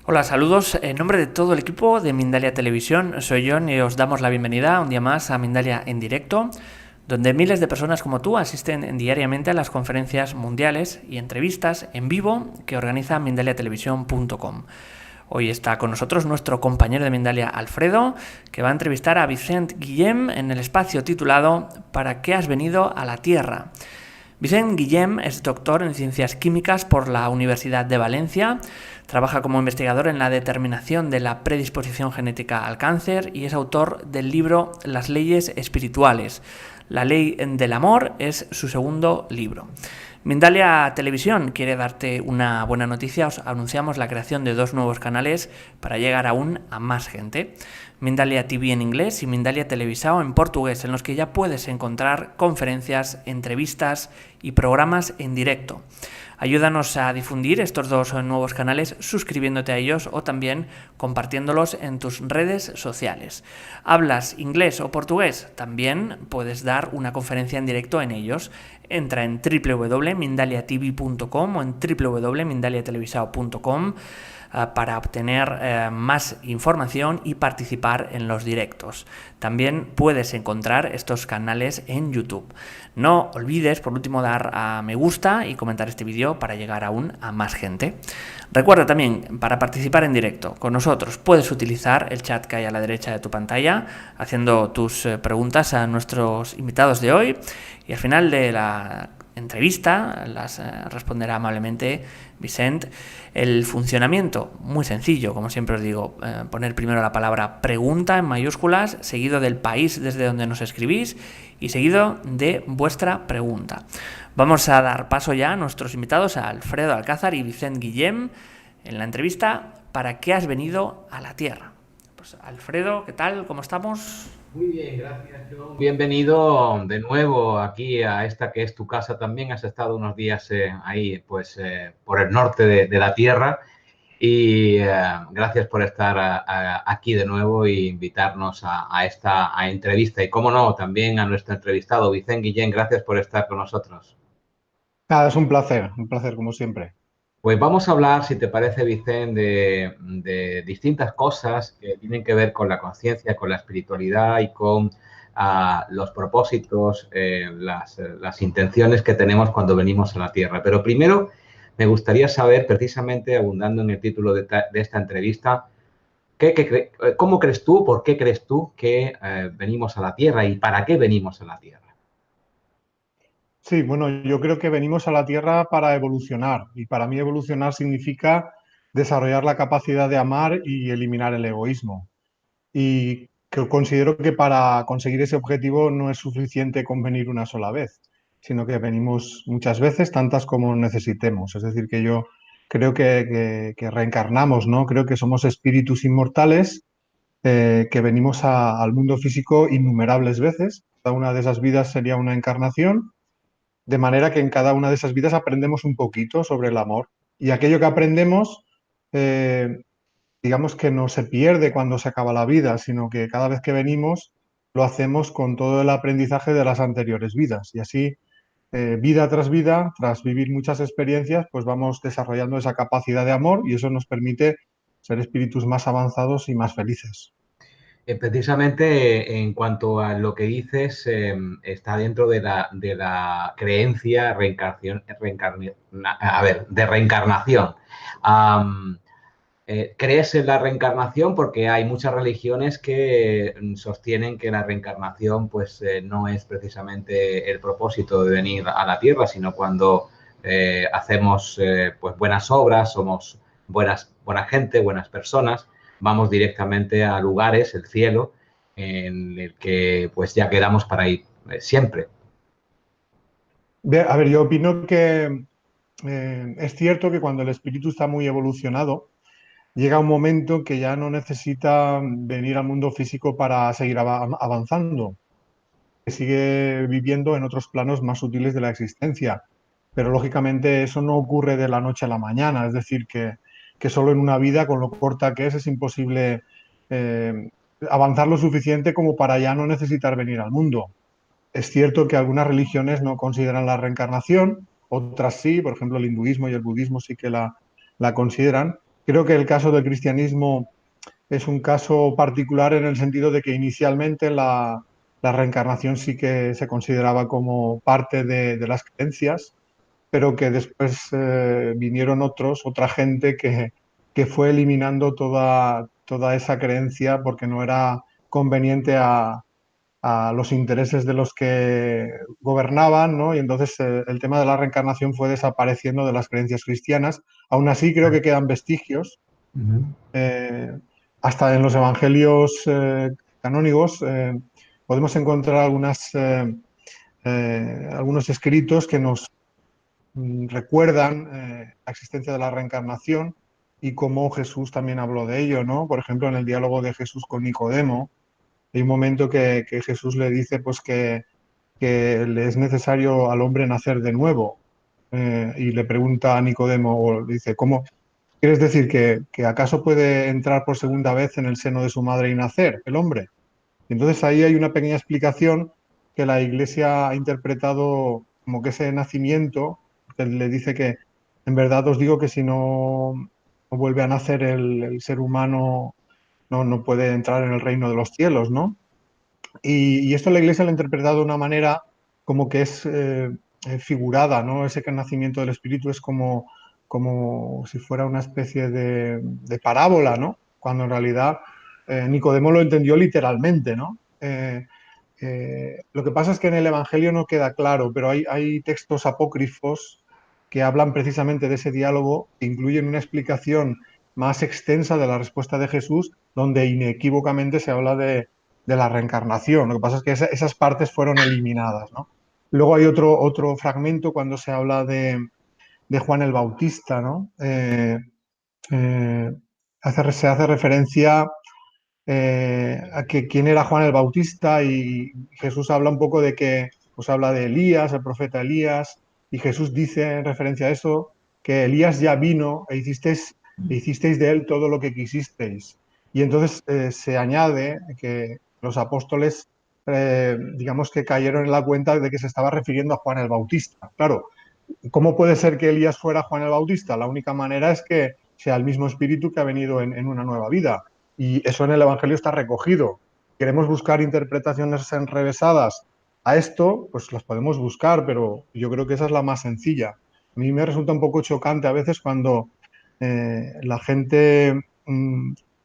Hola, saludos. En nombre de todo el equipo de Mindalia Televisión, soy John y os damos la bienvenida un día más a Mindalia en directo, donde miles de personas como tú asisten diariamente a las conferencias mundiales y entrevistas en vivo que organiza mindaliatelevisión.com. Hoy está con nosotros nuestro compañero de Mindalia, Alfredo, que va a entrevistar a Vicent Guillem en el espacio titulado ¿Para qué has venido a la Tierra? Vicent Guillem es doctor en Ciencias Químicas por la Universidad de Valencia, trabaja como investigador en la determinación de la predisposición genética al cáncer y es autor del libro Las leyes espirituales. La ley del amor es su segundo libro. Mindalia Televisión quiere darte una buena noticia. Os anunciamos la creación de 2 nuevos canales para llegar aún a más gente. Mindalia TV en inglés y Mindalia Televisao en portugués, en los que ya puedes encontrar conferencias, entrevistas y programas en directo. Ayúdanos a difundir estos 2 nuevos canales suscribiéndote a ellos o también compartiéndolos en tus redes sociales. ¿Hablas inglés o portugués? También puedes dar una conferencia en directo en ellos. Entra en www.mindaliatv.com o en www.mindaliatelevisao.com para obtener más información y participar en los directos. También puedes encontrar estos canales en YouTube. No olvides, por último, dar a me gusta y comentar este vídeo para llegar aún a más gente. Recuerda también, para participar en directo con nosotros, puedes utilizar el chat que hay a la derecha de tu pantalla, haciendo tus preguntas a nuestros invitados de hoy, y al final de la entrevista las responderá amablemente Vicent. El funcionamiento, muy sencillo, como siempre os digo, poner primero la palabra pregunta en mayúsculas, seguido del país desde donde nos escribís y seguido de vuestra pregunta. Vamos a dar paso ya a nuestros invitados, a Alfredo Alcázar y Vicent Guillem, en la entrevista ¿Para qué has venido a la Tierra? Pues Alfredo, ¿qué tal? ¿Cómo estamos? Muy bien, gracias, John. Bienvenido de nuevo aquí a esta que es tu casa también. Has estado unos días ahí, pues, por el norte de la Tierra y gracias por estar aquí de nuevo e invitarnos a esta entrevista. Y, cómo no, también a nuestro entrevistado, Vicent Guillén, gracias por estar con nosotros. Nada, es un placer como siempre. Pues vamos a hablar, si te parece, Vicente, de distintas cosas que tienen que ver con la conciencia, con la espiritualidad y con los propósitos, las intenciones que tenemos cuando venimos a la Tierra. Pero primero me gustaría saber, precisamente abundando en el título de esta entrevista, ¿cómo crees tú, por qué crees tú que venimos a la Tierra y para qué venimos a la Tierra? Sí, bueno, yo creo que venimos a la Tierra para evolucionar y para mí evolucionar significa desarrollar la capacidad de amar y eliminar el egoísmo. Y que considero que para conseguir ese objetivo no es suficiente con venir una sola vez, sino que venimos muchas veces, tantas como necesitemos. Es decir, que yo creo que reencarnamos, ¿no? Creo que somos espíritus inmortales que venimos al mundo físico innumerables veces. Cada una de esas vidas sería una encarnación, de manera que en cada una de esas vidas aprendemos un poquito sobre el amor. Y aquello que aprendemos, eh, digamos que no se pierde cuando se acaba la vida, sino que cada vez que venimos lo hacemos con todo el aprendizaje de las anteriores vidas. Y así, vida tras vida, tras vivir muchas experiencias, pues vamos desarrollando esa capacidad de amor y eso nos permite ser espíritus más avanzados y más felices. Precisamente en cuanto a lo que dices, está dentro de la creencia de reencarnación. Am, ¿Crees en la reencarnación? Porque hay muchas religiones que sostienen que la reencarnación pues, no es precisamente el propósito de venir a la Tierra, sino cuando hacemos pues buenas obras, somos buena gente, buenas personas, vamos directamente a lugares, el cielo, en el que pues ya quedamos para ir siempre. A ver, yo opino que es cierto que cuando el espíritu está muy evolucionado, llega un momento que ya no necesita venir al mundo físico para seguir avanzando, que sigue viviendo en otros planos más sutiles de la existencia. Pero lógicamente eso no ocurre de la noche a la mañana, es decir, que solo en una vida, con lo corta que es imposible eh, avanzar lo suficiente como para ya no necesitar venir al mundo. es cierto que algunas religiones no consideran la reencarnación, otras sí, por ejemplo el hinduismo y el budismo sí que la consideran. Creo que el caso del cristianismo es un caso particular en el sentido de que inicialmente la reencarnación sí que se consideraba como parte de las creencias, pero que después vinieron otra gente que fue eliminando toda esa creencia porque no era conveniente a los intereses de los que gobernaban, ¿no? Y entonces el tema de la reencarnación fue desapareciendo de las creencias cristianas. Aún así creo que quedan vestigios. Ujú. eh, Hasta en los evangelios canónigos podemos encontrar algunos escritos que nos recuerdan la existencia de la reencarnación y cómo Jesús también habló de ello, ¿no? Por ejemplo, en el diálogo de Jesús con Nicodemo, hay un momento que Jesús le dice pues que le es necesario al hombre nacer de nuevo. Y le pregunta a Nicodemo, o le dice, ¿cómo quieres decir que acaso puede entrar por segunda vez en el seno de su madre y nacer el hombre? Y entonces ahí hay una pequeña explicación que la Iglesia ha interpretado como que ese nacimiento, que le dice que en verdad os digo que si no vuelve a nacer el ser humano, no puede entrar en el reino de los cielos, ¿no? Y esto la Iglesia lo ha interpretado de una manera como que es figurada, ¿no? Ese nacimiento del Espíritu es como si fuera una especie de parábola, ¿no? Cuando en realidad Nicodemo lo entendió literalmente, ¿no? Lo que pasa es que en el Evangelio no queda claro, pero hay textos apócrifos que hablan precisamente de ese diálogo, que incluyen una explicación más extensa de la respuesta de Jesús, donde inequívocamente se habla de la reencarnación. Lo que pasa es que esas partes fueron eliminadas, ¿no? Luego hay otro fragmento cuando se habla de Juan el Bautista, ¿no? Eh, se hace referencia a que quién era Juan el Bautista y Jesús habla un poco de que, pues habla de Elías, el profeta Elías, y Jesús dice en referencia a eso que Elías ya vino e hicisteis de él todo lo que quisisteis. Y entonces se añade que los apóstoles, digamos que cayeron en la cuenta de que se estaba refiriendo a Juan el Bautista. Claro, ¿cómo puede ser que Elías fuera Juan el Bautista? La única manera es que sea el mismo espíritu que ha venido en una nueva vida. Y eso en el Evangelio está recogido. Queremos buscar interpretaciones enrevesadas a esto, pues las podemos buscar, pero yo creo que esa es la más sencilla. A mí me resulta un poco chocante a veces cuando la gente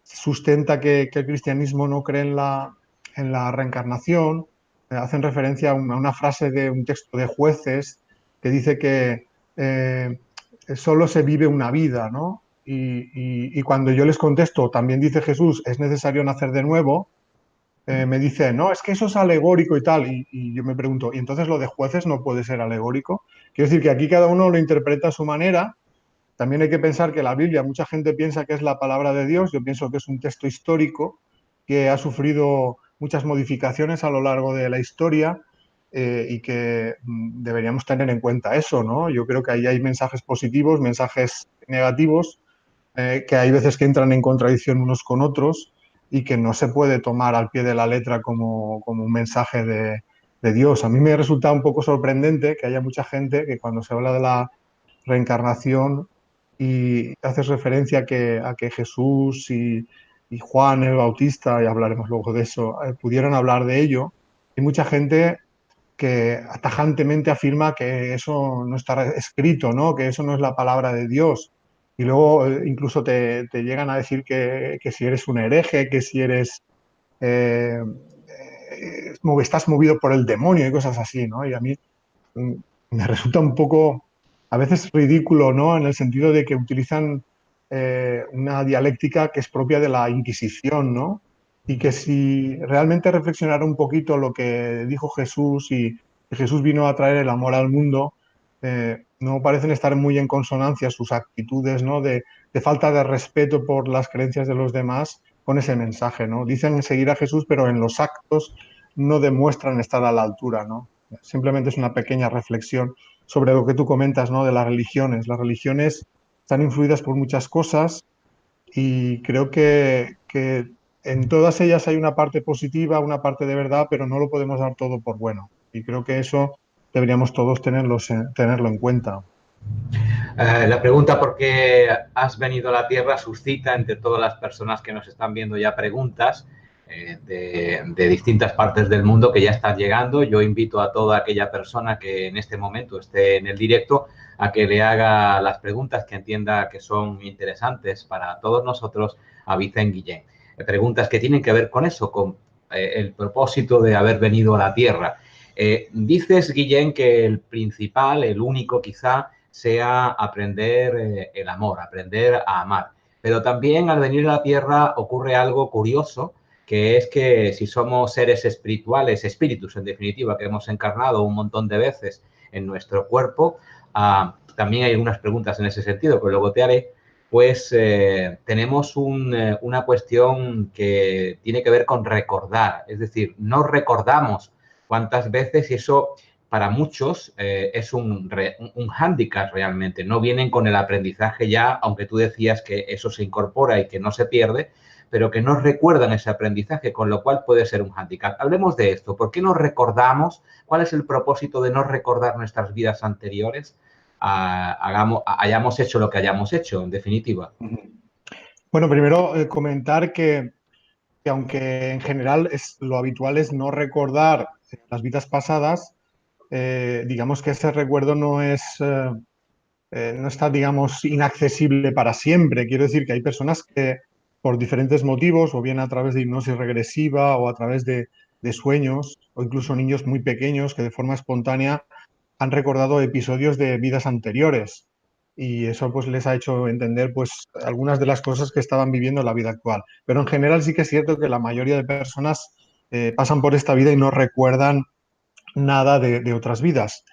sustenta que el cristianismo no cree en la reencarnación, hacen referencia a una frase de un texto de Jueces que dice que eh, solo se vive una vida, ¿no? Y cuando yo les contesto, también dice Jesús, es necesario nacer de nuevo, me dice, no, es que eso es alegórico y tal. Y yo me pregunto, ¿y entonces lo de Jueces no puede ser alegórico? Quiero decir que aquí cada uno lo interpreta a su manera. También hay que pensar que la Biblia, mucha gente piensa que es la palabra de Dios, yo pienso que es un texto histórico que ha sufrido muchas modificaciones a lo largo de la historia y que deberíamos tener en cuenta eso, ¿no? Yo creo que ahí hay mensajes positivos, mensajes negativos, que hay veces que entran en contradicción unos con otros y que no se puede tomar al pie de la letra como un mensaje de Dios. A mí me resulta un poco sorprendente que haya mucha gente que cuando se habla de la reencarnación y haces referencia a que Jesús y Juan el Bautista, y hablaremos luego de eso, pudieron hablar de ello. Hay mucha gente que tajantemente afirma que eso no está escrito, ¿no? Que eso no es la palabra de Dios. Y luego incluso te llegan a decir que si eres un hereje, que si eres estás movido por el demonio y cosas así, ¿no? Y a mí mm, me resulta un poco, a veces ridículo, ¿no? En el sentido de que utilizan una dialéctica que es propia de la Inquisición, ¿no? Y que si realmente reflexionara un poquito lo que dijo Jesús y que Jesús vino a traer el amor al mundo, no parecen estar muy en consonancia sus actitudes, ¿no? De falta de respeto por las creencias de los demás con ese mensaje, ¿no? Dicen seguir a Jesús, pero en los actos no demuestran estar a la altura, ¿no? Simplemente es una pequeña reflexión sobre lo que tú comentas, ¿no? De las religiones. Las religiones están influidas por muchas cosas y creo que en todas ellas hay una parte positiva, una parte de verdad, pero no lo podemos dar todo por bueno. Y creo que eso deberíamos todos tenerlo en cuenta. La pregunta por qué has venido a la Tierra suscita entre todas las personas que nos están viendo ya preguntas de distintas partes del mundo que ya están llegando. Yo invito a toda aquella persona que en este momento esté en el directo a que le haga las preguntas que entienda que son interesantes para todos nosotros a Vicent Guillén. Preguntas que tienen que ver con eso, con el propósito de haber venido a la Tierra. Dices, Guillén, que el principal, el único quizá, sea aprender el amor, aprender a amar. Pero también al venir a la Tierra ocurre algo curioso, que es que si somos seres espirituales, espíritus en definitiva, que hemos encarnado un montón de veces en nuestro cuerpo, también hay algunas preguntas en ese sentido que luego te haré, pues tenemos una cuestión que tiene que ver con recordar, es decir, no recordamos cuántas veces y eso para muchos es un hándicap realmente. No vienen con el aprendizaje ya, aunque tú decías que eso se incorpora y que no se pierde, pero que no recuerdan ese aprendizaje, con lo cual puede ser un hándicap. Hablemos de esto. ¿Por qué no recordamos? ¿Cuál es el propósito de no recordar nuestras vidas anteriores? Hayamos hecho lo que hayamos hecho, en definitiva. Bueno, primero comentar que aunque en general lo habitual es no recordar las vidas pasadas, digamos que ese recuerdo no está, digamos, inaccesible para siempre. Quiero decir que hay personas que por diferentes motivos, o bien a través de hipnosis regresiva o a través de sueños, o incluso niños muy pequeños que de forma espontánea han recordado episodios de vidas anteriores. Y eso pues les ha hecho entender pues algunas de las cosas que estaban viviendo en la vida actual. Pero en general sí que es cierto que la mayoría de personas pasan por esta vida y no recuerdan nada de otras vidas.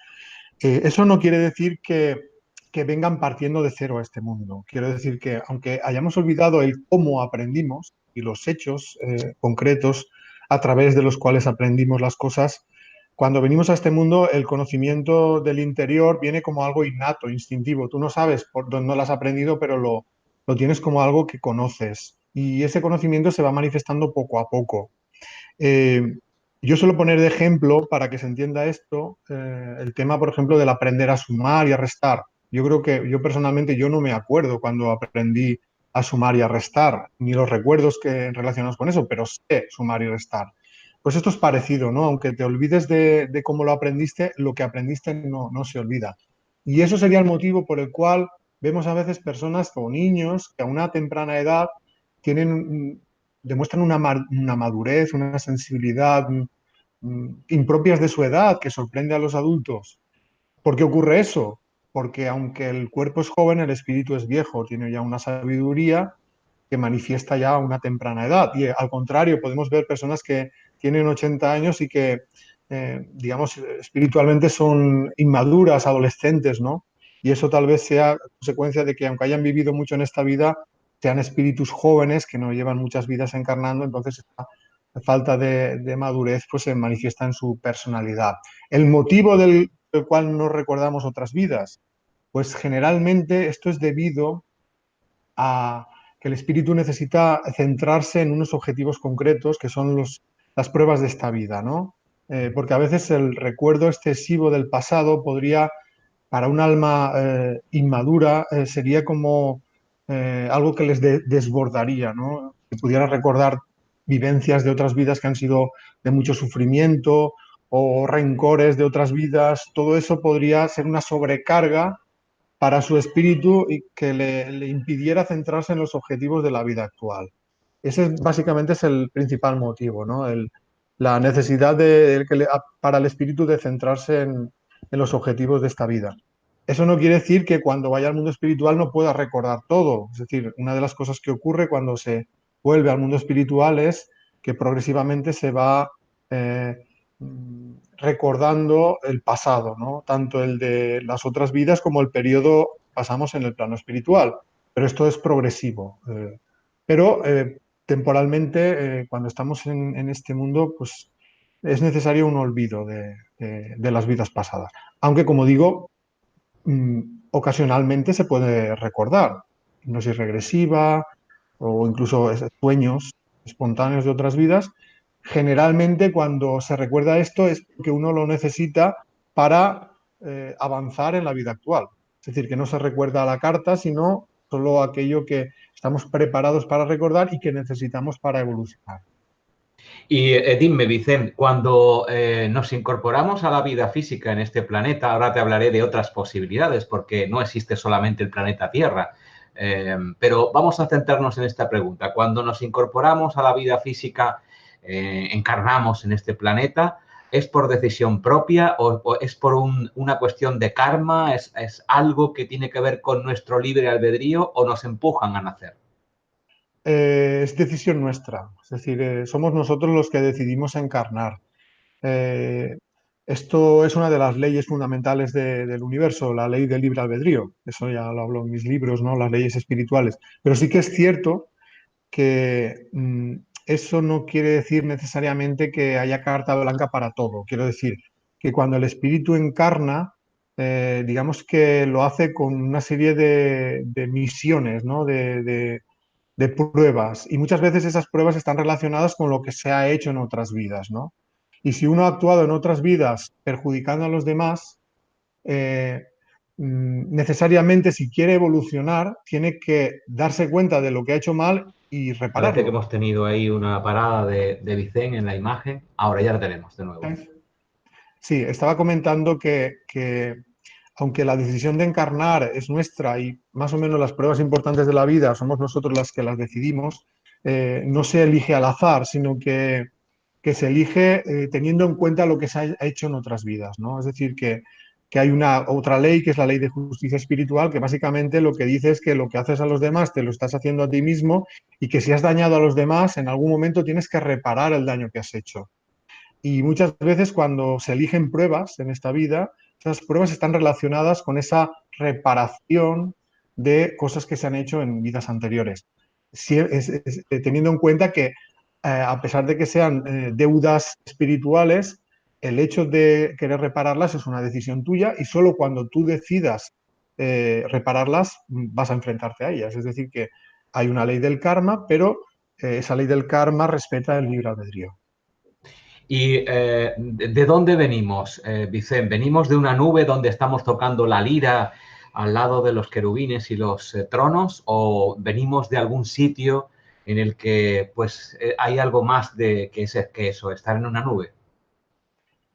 Eso no quiere decir que vengan partiendo de cero a este mundo. Quiero decir que aunque hayamos olvidado el cómo aprendimos y los hechos concretos a través de los cuales aprendimos las cosas, cuando venimos a este mundo el conocimiento del interior viene como algo innato, instintivo. Tú no sabes por dónde lo has aprendido, pero lo tienes como algo que conoces. Y ese conocimiento se va manifestando poco a poco. Eh, yo suelo poner de ejemplo, para que se entienda esto, el tema, por ejemplo, del aprender a sumar y a restar. Yo creo que yo personalmente yo no me acuerdo cuando aprendí a sumar y a restar, ni los recuerdos que relacionados con eso, pero sé sumar y restar. Pues esto es parecido, ¿no? Aunque te olvides de cómo lo aprendiste, lo que aprendiste no se olvida. Y eso sería el motivo por el cual vemos a veces personas o niños que a una temprana edad tienen demuestran una madurez, una sensibilidad impropias de su edad que sorprende a los adultos. ¿Por qué ocurre eso? Porque aunque el cuerpo es joven, el espíritu es viejo, tiene ya una sabiduría que manifiesta ya a una temprana edad. Y al contrario, podemos ver personas que tienen 80 años y que, digamos, espiritualmente son inmaduras, adolescentes, ¿no? Y eso tal vez sea consecuencia de que aunque hayan vivido mucho en esta vida, sean espíritus jóvenes que no llevan muchas vidas encarnando, entonces esta falta de madurez pues se manifiesta en su personalidad. El motivo del cual no recordamos otras vidas, pues generalmente esto es debido a que el espíritu necesita centrarse en unos objetivos concretos que son las pruebas de esta vida, ¿no? Porque a veces el recuerdo excesivo del pasado podría, para un alma inmadura, sería como algo que les desbordaría, ¿no? Que pudiera recordar vivencias de otras vidas que han sido de mucho sufrimiento o rencores de otras vidas, todo eso podría ser una sobrecarga para su espíritu y que le impidiera centrarse en los objetivos de la vida actual. Ese básicamente es el principal motivo, ¿no? La necesidad para el espíritu de centrarse en los objetivos de esta vida. Eso no quiere decir que cuando vaya al mundo espiritual no pueda recordar todo. Es decir, una de las cosas que ocurre cuando se vuelve al mundo espiritual es que progresivamente se va eh, recordando el pasado, ¿no? Tanto el de las otras vidas como el periodo que pasamos en el plano espiritual. Pero esto es progresivo. Pero temporalmente, cuando estamos en este mundo, pues es necesario un olvido de las vidas pasadas. Aunque, como digo, ocasionalmente se puede recordar, hipnosis regresiva o incluso sueños espontáneos de otras vidas generalmente cuando se recuerda esto es porque uno lo necesita para avanzar en la vida actual. Es decir, que no se recuerda a la carta, sino solo aquello que estamos preparados para recordar y que necesitamos para evolucionar. Y dime, Vicente, cuando nos incorporamos a la vida física en este planeta, ahora te hablaré de otras posibilidades, porque no existe solamente el planeta Tierra, pero vamos a centrarnos en esta pregunta. Cuando nos incorporamos a la vida física, encarnamos en este planeta, ¿es por decisión propia o es por una cuestión de karma? ¿Es algo que tiene que ver con nuestro libre albedrío o nos empujan a nacer? Es decisión nuestra, es decir, somos nosotros los que decidimos encarnar. Eh, Esto es una de las leyes fundamentales del universo, la ley del libre albedrío. Eso ya lo hablo en mis libros, ¿no? Las leyes espirituales. Pero sí que es cierto que eso no quiere decir necesariamente que haya carta blanca para todo. Quiero decir que cuando el espíritu encarna, digamos que lo hace con una serie de misiones, ¿no? De pruebas. Y muchas veces esas pruebas están relacionadas con lo que se ha hecho en otras vidas, ¿no? Y si uno ha actuado en otras vidas perjudicando a los demás, eh, necesariamente si quiere evolucionar, tiene que darse cuenta de lo que ha hecho mal y Parece que repararlo. hemos tenido ahí una parada de Vicente en la imagen. Ahora ya la tenemos de nuevo. Sí, estaba comentando que aunque la decisión de encarnar es nuestra y más o menos las pruebas importantes de la vida somos nosotros las que las decidimos, no se elige al azar, sino que se elige teniendo en cuenta lo que se ha hecho en otras vidas, ¿no? Es decir, que hay una otra ley, que es la ley de justicia espiritual, que básicamente lo que dice es que lo que haces a los demás te lo estás haciendo a ti mismo y que si has dañado a los demás, en algún momento tienes que reparar el daño que has hecho. Y muchas veces cuando se eligen pruebas en esta vida, esas pruebas están relacionadas con esa reparación de cosas que se han hecho en vidas anteriores. Teniendo en cuenta que a pesar de que sean deudas espirituales, el hecho de querer repararlas es una decisión tuya y solo cuando tú decidas repararlas vas a enfrentarte a ellas. Es decir, que hay una ley del karma, pero esa ley del karma respeta el libre albedrío. ¿Y de dónde venimos, Vicente? ¿Venimos de una nube donde estamos tocando la lira al lado de los querubines y los tronos? ¿O venimos de algún sitio en el que pues hay algo más de que eso, estar en una nube?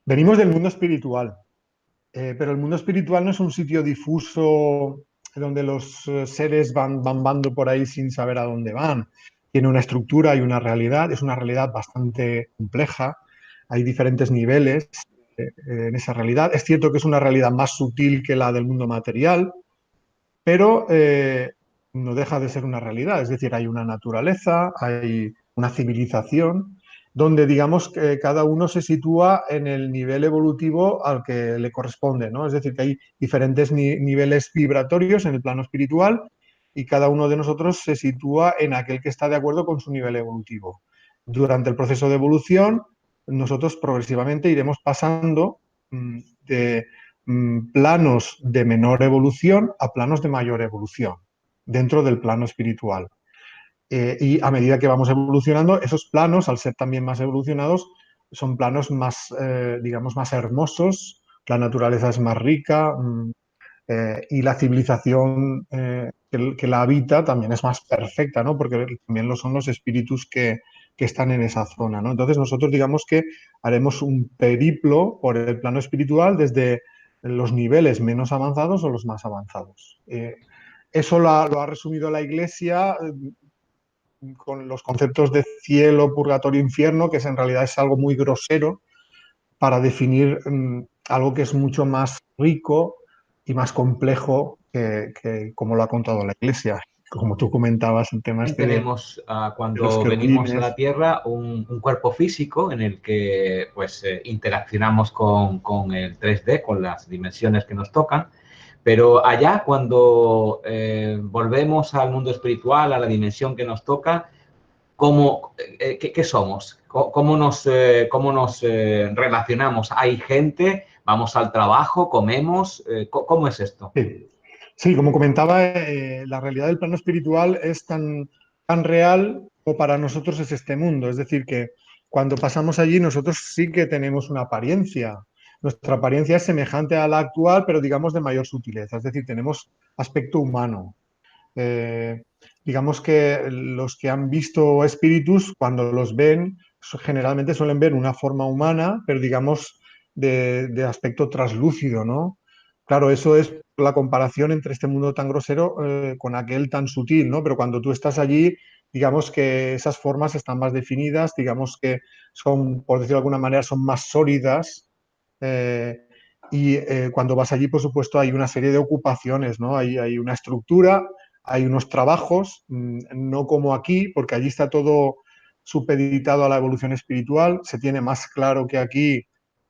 Venimos del mundo espiritual, pero el mundo espiritual no es un sitio difuso donde los seres van bambando por ahí sin saber a dónde van. Tiene una estructura y una realidad, es una realidad bastante compleja, hay diferentes niveles en esa realidad. Es cierto que es una realidad más sutil que la del mundo material, pero no deja de ser una realidad. Es decir, hay una naturaleza, hay una civilización, donde digamos que cada uno se sitúa en el nivel evolutivo al que le corresponde, ¿no? Es decir, que hay diferentes niveles vibratorios en el plano espiritual y cada uno de nosotros se sitúa en aquel que está de acuerdo con su nivel evolutivo. Durante el proceso de evolución, nosotros progresivamente iremos pasando de planos de menor evolución a planos de mayor evolución dentro del plano espiritual. Y a medida que vamos evolucionando, esos planos, al ser también más evolucionados, son planos más, digamos, más hermosos, la naturaleza es más rica y la civilización que la habita también es más perfecta, ¿no? Porque también lo son los espíritus que están en esa zona, ¿no? Entonces nosotros digamos que haremos un periplo por el plano espiritual desde los niveles menos avanzados o los más avanzados. Eso lo ha resumido la Iglesia con los conceptos de cielo, purgatorio, infierno, que en realidad es algo muy grosero para definir algo que es mucho más rico y más complejo que como lo ha contado la Iglesia. Como tú comentabas, el tema este Tenemos de los cuando venimos a querubines. la Tierra un cuerpo físico en el que pues interaccionamos con el 3D, con las dimensiones que nos tocan, pero allá cuando volvemos al mundo espiritual, a la dimensión que nos toca, ¿qué somos? ¿Cómo nos relacionamos? ¿Hay gente? ¿Vamos al trabajo? ¿Comemos? ¿Cómo es esto? Sí, sí, como comentaba, la realidad del plano espiritual es tan real como para nosotros es este mundo. Es decir, que cuando pasamos allí nosotros sí que tenemos una apariencia. Nuestra apariencia es semejante a la actual, pero digamos de mayor sutileza, es decir, tenemos aspecto humano. Eh, digamos que los que han visto espíritus, cuando los ven, generalmente suelen ver una forma humana, pero digamos de aspecto traslúcido, ¿no? Claro, eso es la comparación entre este mundo tan grosero con aquel tan sutil, ¿no? Pero cuando tú estás allí, digamos que esas formas están más definidas, digamos que son, por decirlo de alguna manera, son más sólidas. eh, Cuando vas allí, por supuesto, hay una serie de ocupaciones, ¿no? Hay una estructura, hay unos trabajos, no como aquí, porque allí está todo supeditado a la evolución espiritual, se tiene más claro que aquí,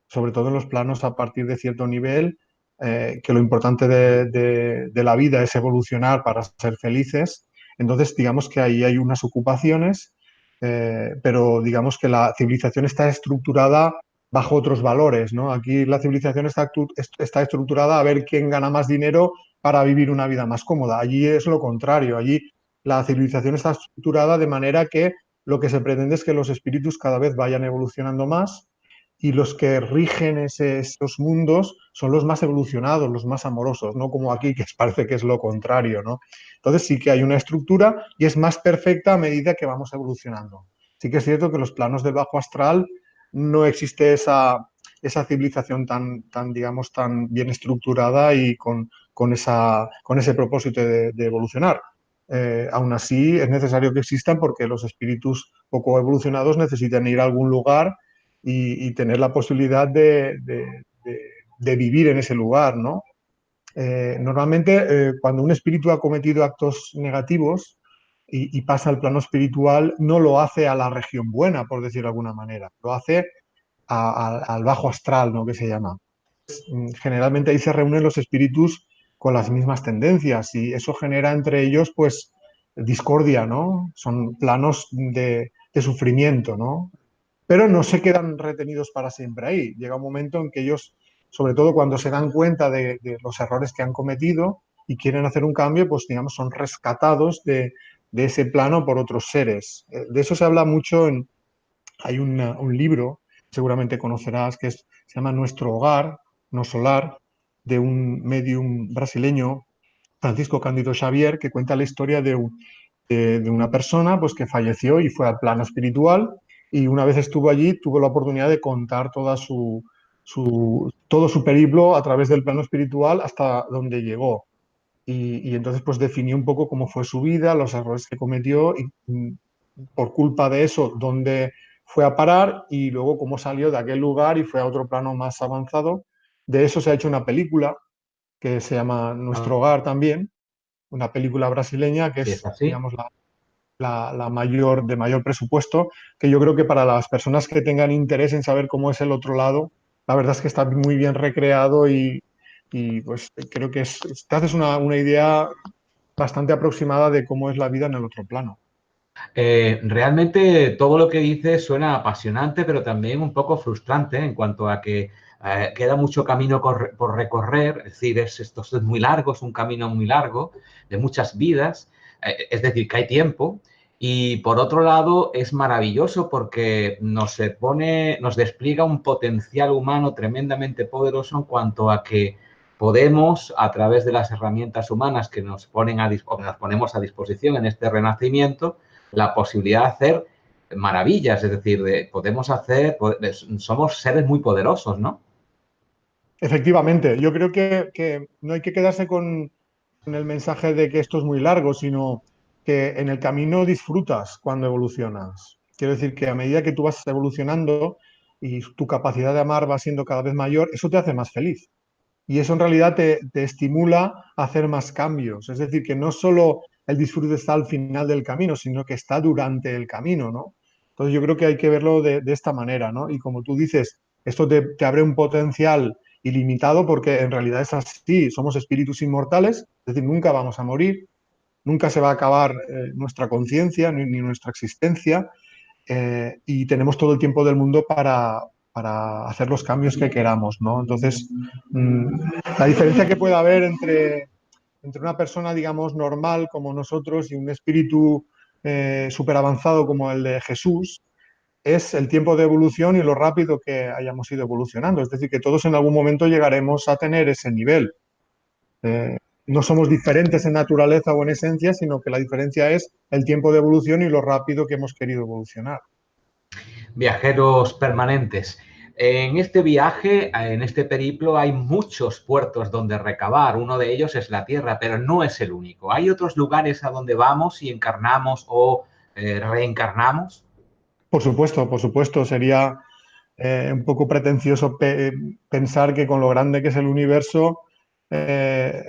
sobre todo en los planos a partir de cierto nivel, que lo importante de la vida es evolucionar para ser felices. Entonces, digamos que ahí hay unas ocupaciones, pero digamos que la civilización está estructurada bajo otros valores, ¿no? Aquí la civilización está estructurada a ver quién gana más dinero para vivir una vida más cómoda. Allí es lo contrario, allí la civilización está estructurada de manera que lo que se pretende es que los espíritus cada vez vayan evolucionando más y los que rigen esos mundos son los más evolucionados, los más amorosos, no como aquí, que parece que es lo contrario, ¿no? Entonces sí que hay una estructura y es más perfecta a medida que vamos evolucionando. Sí que es cierto que en los planos del bajo astral no existe esa civilización tan, digamos, tan bien estructurada y con ese propósito de evolucionar. Aún así, es necesario que existan porque los espíritus poco evolucionados necesitan ir a algún lugar y tener la posibilidad de vivir en ese lugar, ¿no? Normalmente, cuando un espíritu ha cometido actos negativos y pasa al plano espiritual, no lo hace a la región buena, por decirlo de alguna manera, lo hace al bajo astral, ¿no? Que se llama. Generalmente ahí se reúnen los espíritus con las mismas tendencias y eso genera entre ellos, pues, discordia, ¿no? Son planos de sufrimiento, ¿no? Pero no se quedan retenidos para siempre ahí. Llega un momento en que ellos, sobre todo cuando se dan cuenta de los errores que han cometido y quieren hacer un cambio, pues digamos, son rescatados de ese plano por otros seres. De eso se habla mucho hay un libro, seguramente conocerás, se llama Nuestro Hogar, No Solar, de un medium brasileño, Francisco Cándido Xavier, que cuenta la historia de una persona pues, que falleció y fue al plano espiritual y una vez estuvo allí tuvo la oportunidad de contar todo su periplo a través del plano espiritual hasta donde llegó. Y entonces pues definió un poco cómo fue su vida, los errores que cometió y por culpa de eso dónde fue a parar y luego cómo salió de aquel lugar y fue a otro plano más avanzado. De eso se ha hecho una película que se llama Nuestro Ah, Hogar también, una película brasileña que si es es, así. digamos, la mayor, de mayor presupuesto, que yo creo que para las personas que tengan interés en saber cómo es el otro lado, la verdad es que está muy bien recreado y pues creo que te haces una idea bastante aproximada de cómo es la vida en el otro plano. Realmente todo lo que dices suena apasionante, pero también un poco frustrante en cuanto a que queda mucho camino por recorrer, es decir, esto es muy largo, es un camino muy largo, de muchas vidas, es decir, que hay tiempo. Y por otro lado, es maravilloso porque nos despliega un potencial humano tremendamente poderoso en cuanto a que podemos, a través de las herramientas humanas que nos ponemos a disposición en este renacimiento, la posibilidad de hacer maravillas, es decir, somos seres muy poderosos, ¿no? Efectivamente, yo creo que no hay que quedarse con el mensaje de que esto es muy largo, sino que en el camino disfrutas cuando evolucionas. Quiero decir que a medida que tú vas evolucionando y tu capacidad de amar va siendo cada vez mayor, eso te hace más feliz. Y eso en realidad te estimula a hacer más cambios. Es decir, que no solo el disfrute está al final del camino, sino que está durante el camino, ¿no? Entonces yo creo que hay que verlo de esta manera, ¿no? Y como tú dices, esto te abre un potencial ilimitado porque en realidad es así, somos espíritus inmortales, es decir, nunca vamos a morir, nunca se va a acabar nuestra conciencia ni nuestra existencia y tenemos todo el tiempo del mundo para hacer los cambios que queramos, ¿no? Entonces, la diferencia que puede haber entre una persona, digamos, normal como nosotros y un espíritu súper avanzado como el de Jesús, es el tiempo de evolución y lo rápido que hayamos ido evolucionando. Es decir, que todos en algún momento llegaremos a tener ese nivel. Eh, no somos diferentes en naturaleza o en esencia, sino que la diferencia es el tiempo de evolución y lo rápido que hemos querido evolucionar. Viajeros permanentes. En este viaje, en este periplo, hay muchos puertos donde recabar. Uno de ellos es la Tierra, pero no es el único. ¿Hay otros lugares a donde vamos y encarnamos o reencarnamos? Por supuesto, sería un poco pretencioso pensar que con lo grande que es el universo, eh,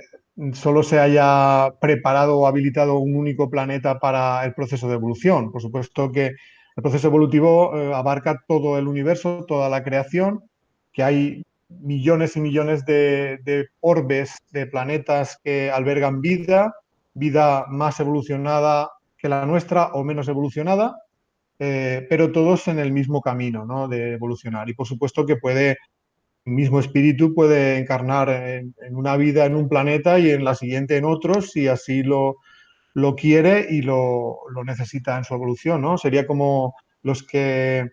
solo se haya preparado o habilitado un único planeta para el proceso de evolución. Por supuesto que el proceso evolutivo abarca todo el universo, toda la creación, que hay millones y millones de orbes, de planetas que albergan vida, vida más evolucionada que la nuestra o menos evolucionada, pero todos en el mismo camino, ¿no?, de evolucionar. Y por supuesto que el mismo espíritu puede encarnar en una vida en un planeta y en la siguiente en otros, si así lo quiere y lo necesita en su evolución, ¿no? Sería como los que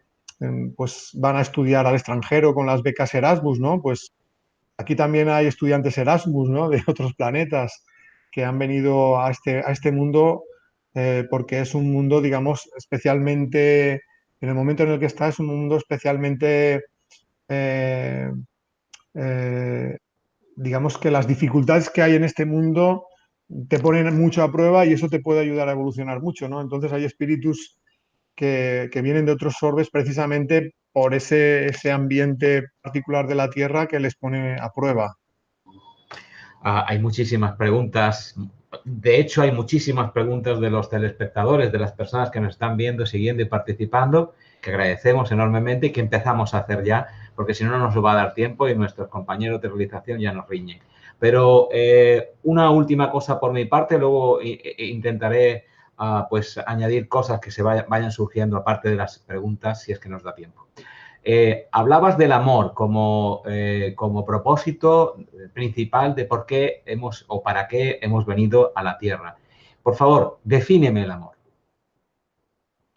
pues van a estudiar al extranjero con las becas Erasmus, ¿no? Pues aquí también hay estudiantes Erasmus, ¿no?, de otros planetas que han venido a este mundo, porque es un mundo, digamos, especialmente, en el momento en el que está, es un mundo especialmente, eh, eh, digamos que las dificultades que hay en este mundo te ponen mucho a prueba y eso te puede ayudar a evolucionar mucho, ¿no? Entonces hay espíritus que vienen de otros orbes precisamente por ese ambiente particular de la Tierra que les pone a prueba. Hay muchísimas preguntas. De hecho, hay muchísimas preguntas de los telespectadores, de las personas que nos están viendo, siguiendo y participando, que agradecemos enormemente y que empezamos a hacer ya, porque si no, no nos va a dar tiempo y nuestros compañeros de realización ya nos riñen. Pero una última cosa por mi parte, luego intentaré pues añadir cosas que se vayan surgiendo aparte de las preguntas, si es que nos da tiempo. Hablabas del amor como propósito principal de por qué hemos o para qué hemos venido a la Tierra. Por favor, defíneme el amor.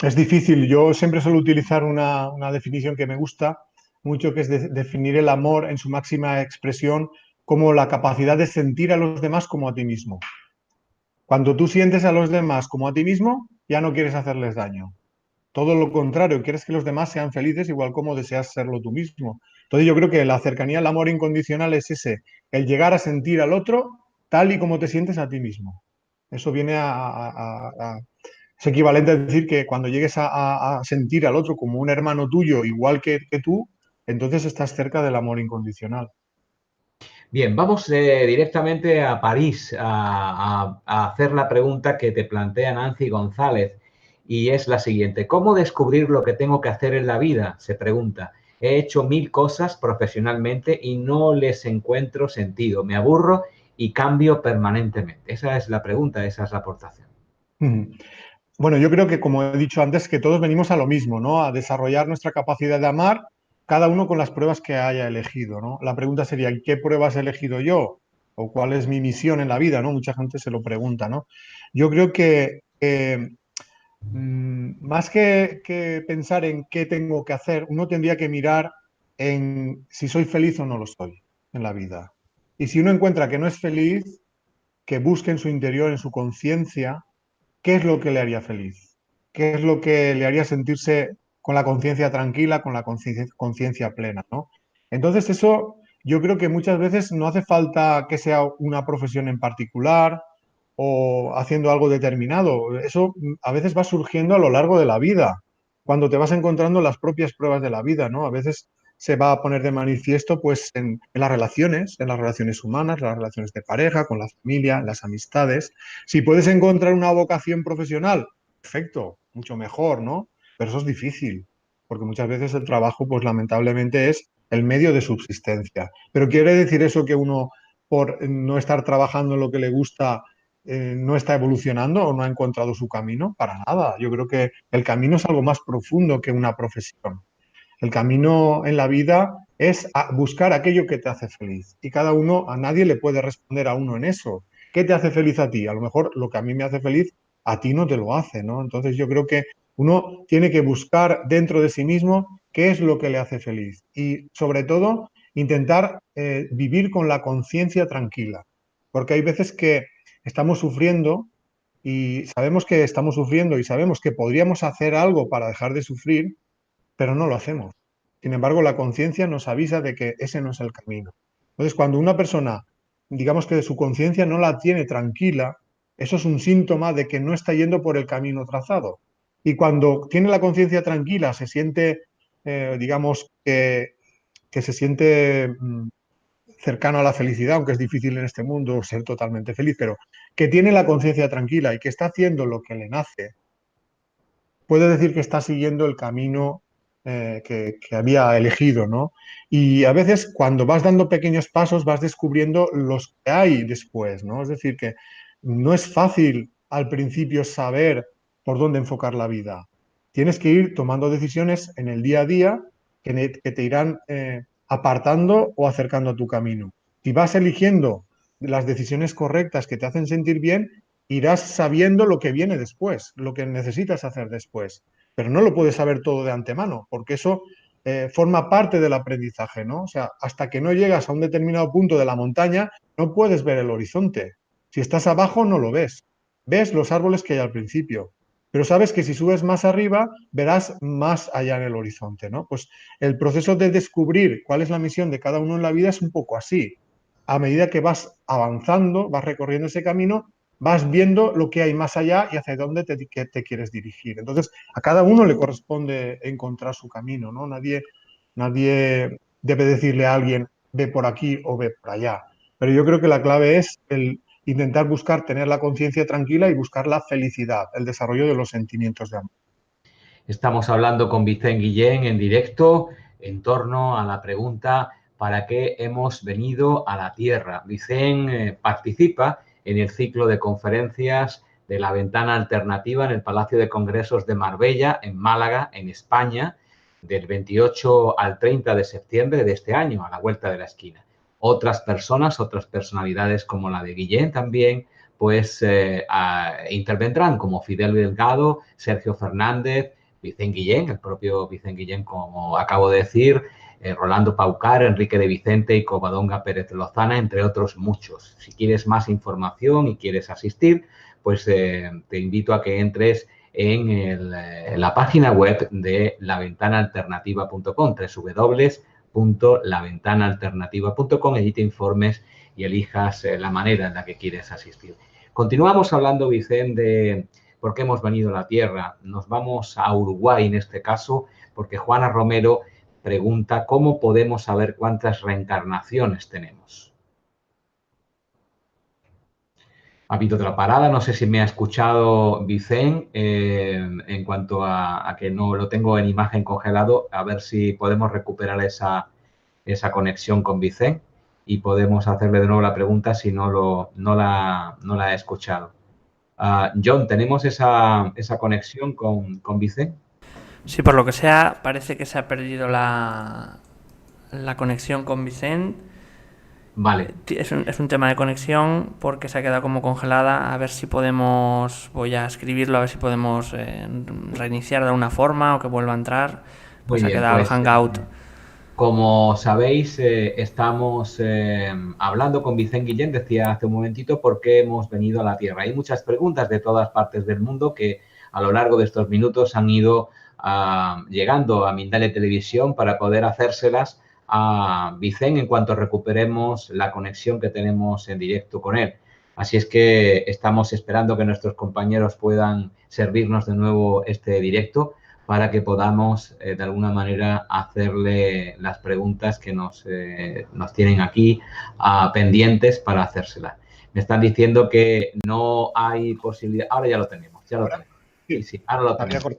Es difícil. Yo siempre suelo utilizar una definición que me gusta mucho, que es definir el amor en su máxima expresión como la capacidad de sentir a los demás como a ti mismo. Cuando tú sientes a los demás como a ti mismo, ya no quieres hacerles daño. Todo lo contrario, quieres que los demás sean felices igual como deseas serlo tú mismo. Entonces yo creo que la cercanía al amor incondicional es ese, el llegar a sentir al otro tal y como te sientes a ti mismo. Eso viene es equivalente a decir que cuando llegues a sentir al otro como un hermano tuyo igual que tú, entonces estás cerca del amor incondicional. Bien, vamos directamente a París a hacer la pregunta que te plantea Nancy González y es la siguiente. ¿Cómo descubrir lo que tengo que hacer en la vida? Se pregunta. He hecho 1000 cosas profesionalmente y no les encuentro sentido. Me aburro y cambio permanentemente. Esa es la pregunta, esa es la aportación. Bueno, yo creo que, como he dicho antes, que todos venimos a lo mismo, ¿no? A desarrollar nuestra capacidad de amar, cada uno con las pruebas que haya elegido, ¿no? La pregunta sería, ¿qué pruebas he elegido yo? ¿O cuál es mi misión en la vida, ¿no? Mucha gente se lo pregunta, ¿no? Yo creo que más que pensar en qué tengo que hacer, uno tendría que mirar en si soy feliz o no lo estoy en la vida. Y si uno encuentra que no es feliz, que busque en su interior, en su conciencia, qué es lo que le haría feliz, qué es lo que le haría sentirse con la conciencia tranquila, con la conciencia plena, ¿no? Entonces eso yo creo que muchas veces no hace falta que sea una profesión en particular o haciendo algo determinado. Eso a veces va surgiendo a lo largo de la vida, cuando te vas encontrando las propias pruebas de la vida, ¿no? A veces se va a poner de manifiesto pues en las relaciones humanas, las relaciones de pareja, con la familia, las amistades. Si puedes encontrar una vocación profesional, perfecto, mucho mejor, ¿no? Pero eso es difícil, porque muchas veces el trabajo, pues lamentablemente es el medio de subsistencia. Pero ¿quiere decir eso que uno, por no estar trabajando en lo que le gusta, no está evolucionando o no ha encontrado su camino? Para nada. Yo creo que el camino es algo más profundo que una profesión. El camino en la vida es buscar aquello que te hace feliz. Y cada uno, a nadie le puede responder a uno en eso. ¿Qué te hace feliz a ti? A lo mejor lo que a mí me hace feliz, a ti no te lo hace, ¿no? Entonces yo creo que Uno tiene que buscar dentro de sí mismo qué es lo que le hace feliz y, sobre todo, intentar vivir con la conciencia tranquila, porque hay veces que estamos sufriendo y sabemos que estamos sufriendo y sabemos que podríamos hacer algo para dejar de sufrir, pero no lo hacemos. Sin embargo, la conciencia nos avisa de que ese no es el camino. Entonces, cuando una persona, digamos que su conciencia no la tiene tranquila, eso es un síntoma de que no está yendo por el camino trazado. Y cuando tiene la conciencia tranquila, se siente, digamos, que se siente cercano a la felicidad, aunque es difícil en este mundo ser totalmente feliz, pero que tiene la conciencia tranquila y que está haciendo lo que le nace, puede decir que está siguiendo el camino que había elegido, ¿no? Y a veces cuando vas dando pequeños pasos vas descubriendo los que hay después, ¿no? Es decir, que no es fácil al principio saber por dónde enfocar la vida. Tienes que ir tomando decisiones en el día a día que te irán apartando o acercando a tu camino. Si vas eligiendo las decisiones correctas que te hacen sentir bien, irás sabiendo lo que viene después, lo que necesitas hacer después. Pero no lo puedes saber todo de antemano, porque eso forma parte del aprendizaje, ¿no? O sea, hasta que no llegas a un determinado punto de la montaña, no puedes ver el horizonte. Si estás abajo, no lo ves. Ves los árboles que hay al principio, pero sabes que si subes más arriba, verás más allá en el horizonte, ¿no? Pues el proceso de descubrir cuál es la misión de cada uno en la vida es un poco así. A medida que vas avanzando, vas recorriendo ese camino, vas viendo lo que hay más allá y hacia dónde te quieres dirigir. Entonces, a cada uno le corresponde encontrar su camino, ¿no? Nadie debe decirle a alguien, ve por aquí o ve por allá. Pero yo creo que la clave es el intentar buscar tener la conciencia tranquila y buscar la felicidad, el desarrollo de los sentimientos de amor. Estamos hablando con Vicent Guillén en directo en torno a la pregunta ¿para qué hemos venido a la Tierra? Vicent participa en el ciclo de conferencias de la Ventana Alternativa en el Palacio de Congresos de Marbella, en Málaga, en España, del 28 al 30 de septiembre de este año, a la vuelta de la esquina. Otras personas, otras personalidades como la de Guillén también, pues intervendrán, como Fidel Delgado, Sergio Fernández, Vicent Guillén, el propio Vicent Guillén, como acabo de decir, Rolando Paucar, Enrique de Vicente y Covadonga Pérez Lozana, entre otros muchos. Si quieres más información y quieres asistir, pues te invito a que entres en la página web de laventanaalternativa.com, www.laventanaalternativa.com, allí te informes y elijas la manera en la que quieres asistir. Continuamos hablando, Vicent, de por qué hemos venido a la Tierra. Nos vamos a Uruguay en este caso, porque Juana Romero pregunta cómo podemos saber cuántas reencarnaciones tenemos. Ha habido otra parada, no sé si me ha escuchado Vicent, en cuanto a que no lo tengo en imagen congelado, a ver si podemos recuperar esa conexión con Vicent y podemos hacerle de nuevo la pregunta si no la he escuchado. John, ¿tenemos esa conexión con Vicent? Sí, por lo que sea, parece que se ha perdido la conexión con Vicent. Vale. Es un tema de conexión porque se ha quedado como congelada. A ver si podemos, voy a escribirlo, a ver si podemos reiniciar de alguna forma o que vuelva a entrar. Pues Muy ha bien, quedado el pues Hangout. como sabéis, estamos hablando con Vicent Guillén, decía hace un momentito, por qué hemos venido a la Tierra. Hay muchas preguntas de todas partes del mundo que a lo largo de estos minutos han ido llegando a Mindalia Televisión para poder hacérselas a Vicent en cuanto recuperemos la conexión que tenemos en directo con él. Así es que estamos esperando que nuestros compañeros puedan servirnos de nuevo este directo para que podamos de alguna manera hacerle las preguntas que nos tienen aquí pendientes para hacérselas. Me están diciendo que no hay posibilidad. Ahora ya lo tenemos, ya lo tenemos. Sí, ahora lo tenemos.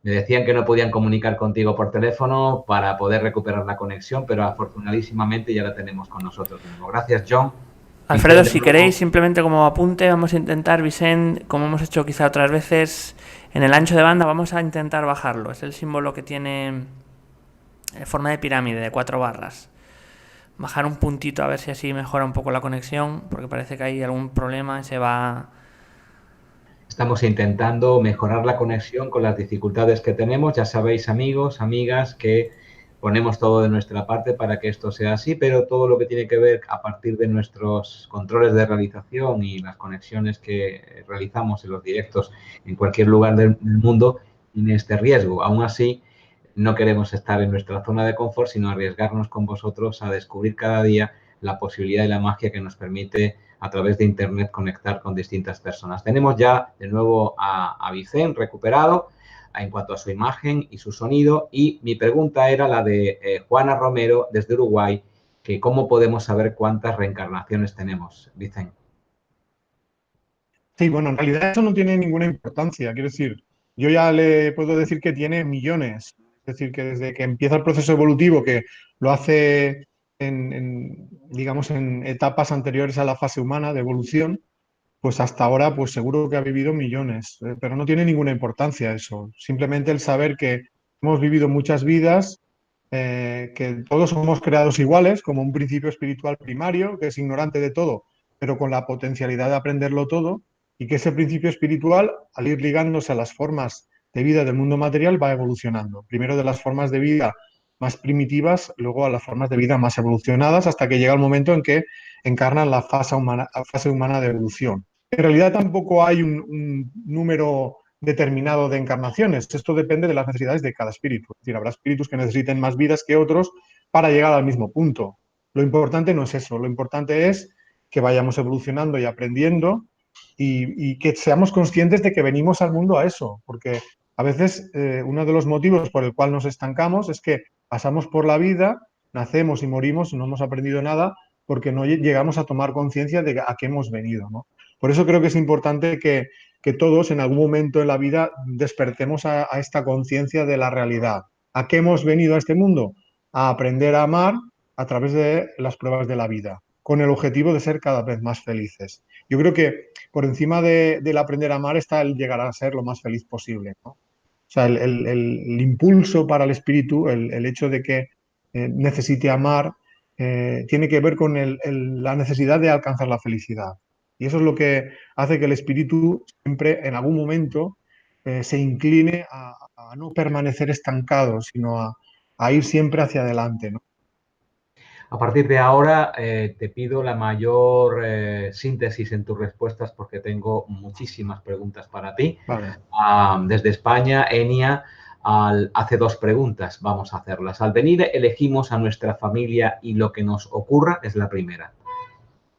Me decían que no podían comunicar contigo por teléfono para poder recuperar la conexión, pero afortunadísimamente ya la tenemos con nosotros mismos. Gracias, John. Alfredo, si queréis, simplemente como apunte, vamos a intentar, Vicent, como hemos hecho quizá otras veces, en el ancho de banda vamos a intentar bajarlo. Es el símbolo que tiene forma de pirámide, de 4 barras. Bajar un puntito a ver si así mejora un poco la conexión, porque parece que hay algún problema y se va Estamos intentando mejorar la conexión con las dificultades que tenemos. Ya sabéis, amigos, amigas, que ponemos todo de nuestra parte para que esto sea así, pero todo lo que tiene que ver a partir de nuestros controles de realización y las conexiones que realizamos en los directos en cualquier lugar del mundo tiene este riesgo. Aún así, no queremos estar en nuestra zona de confort, sino arriesgarnos con vosotros a descubrir cada día la posibilidad y la magia que nos permite a través de Internet conectar con distintas personas. Tenemos ya de nuevo a Vicente recuperado en cuanto a su imagen y su sonido, y mi pregunta era la de Juana Romero desde Uruguay, que cómo podemos saber cuántas reencarnaciones tenemos, Vicente. Sí, bueno, en realidad eso no tiene ninguna importancia. Quiero decir, yo ya le puedo decir que tiene millones. Es decir, que desde que empieza el proceso evolutivo, que lo hace digamos, en etapas anteriores a la fase humana de evolución, pues hasta ahora, pues seguro que ha vivido millones. Pero no tiene ninguna importancia eso. Simplemente el saber que hemos vivido muchas vidas, que todos somos creados iguales, como un principio espiritual primario, que es ignorante de todo, pero con la potencialidad de aprenderlo todo, y que ese principio espiritual, al ir ligándose a las formas de vida del mundo material, va evolucionando. Primero de las formas de vida más primitivas, luego a las formas de vida más evolucionadas, hasta que llega el momento en que encarnan la fase humana de evolución. En realidad tampoco hay un número determinado de encarnaciones. Esto depende de las necesidades de cada espíritu. Es decir, habrá espíritus que necesiten más vidas que otros para llegar al mismo punto. Lo importante no es eso. Lo importante es que vayamos evolucionando y aprendiendo y que seamos conscientes de que venimos al mundo a eso. Porque a veces uno de los motivos por el cual nos estancamos es que pasamos por la vida, nacemos y morimos, no hemos aprendido nada porque no llegamos a tomar conciencia de a qué hemos venido, ¿no? Por eso creo que es importante que todos en algún momento en la vida despertemos a esta conciencia de la realidad. ¿A qué hemos venido a este mundo? A aprender a amar a través de las pruebas de la vida, con el objetivo de ser cada vez más felices. Yo creo que por encima del aprender a amar está el llegar a ser lo más feliz posible, ¿no? O sea, el impulso para el espíritu, el hecho de que necesite amar, tiene que ver con la necesidad de alcanzar la felicidad. Y eso es lo que hace que el espíritu siempre, en algún momento, se incline a no permanecer estancado, sino a ir siempre hacia adelante, ¿no? A partir de ahora te pido la mayor síntesis en tus respuestas porque tengo muchísimas preguntas para ti. Vale. Desde España, Enia hace dos preguntas, vamos a hacerlas. Al venir elegimos a nuestra familia y lo que nos ocurra es la primera.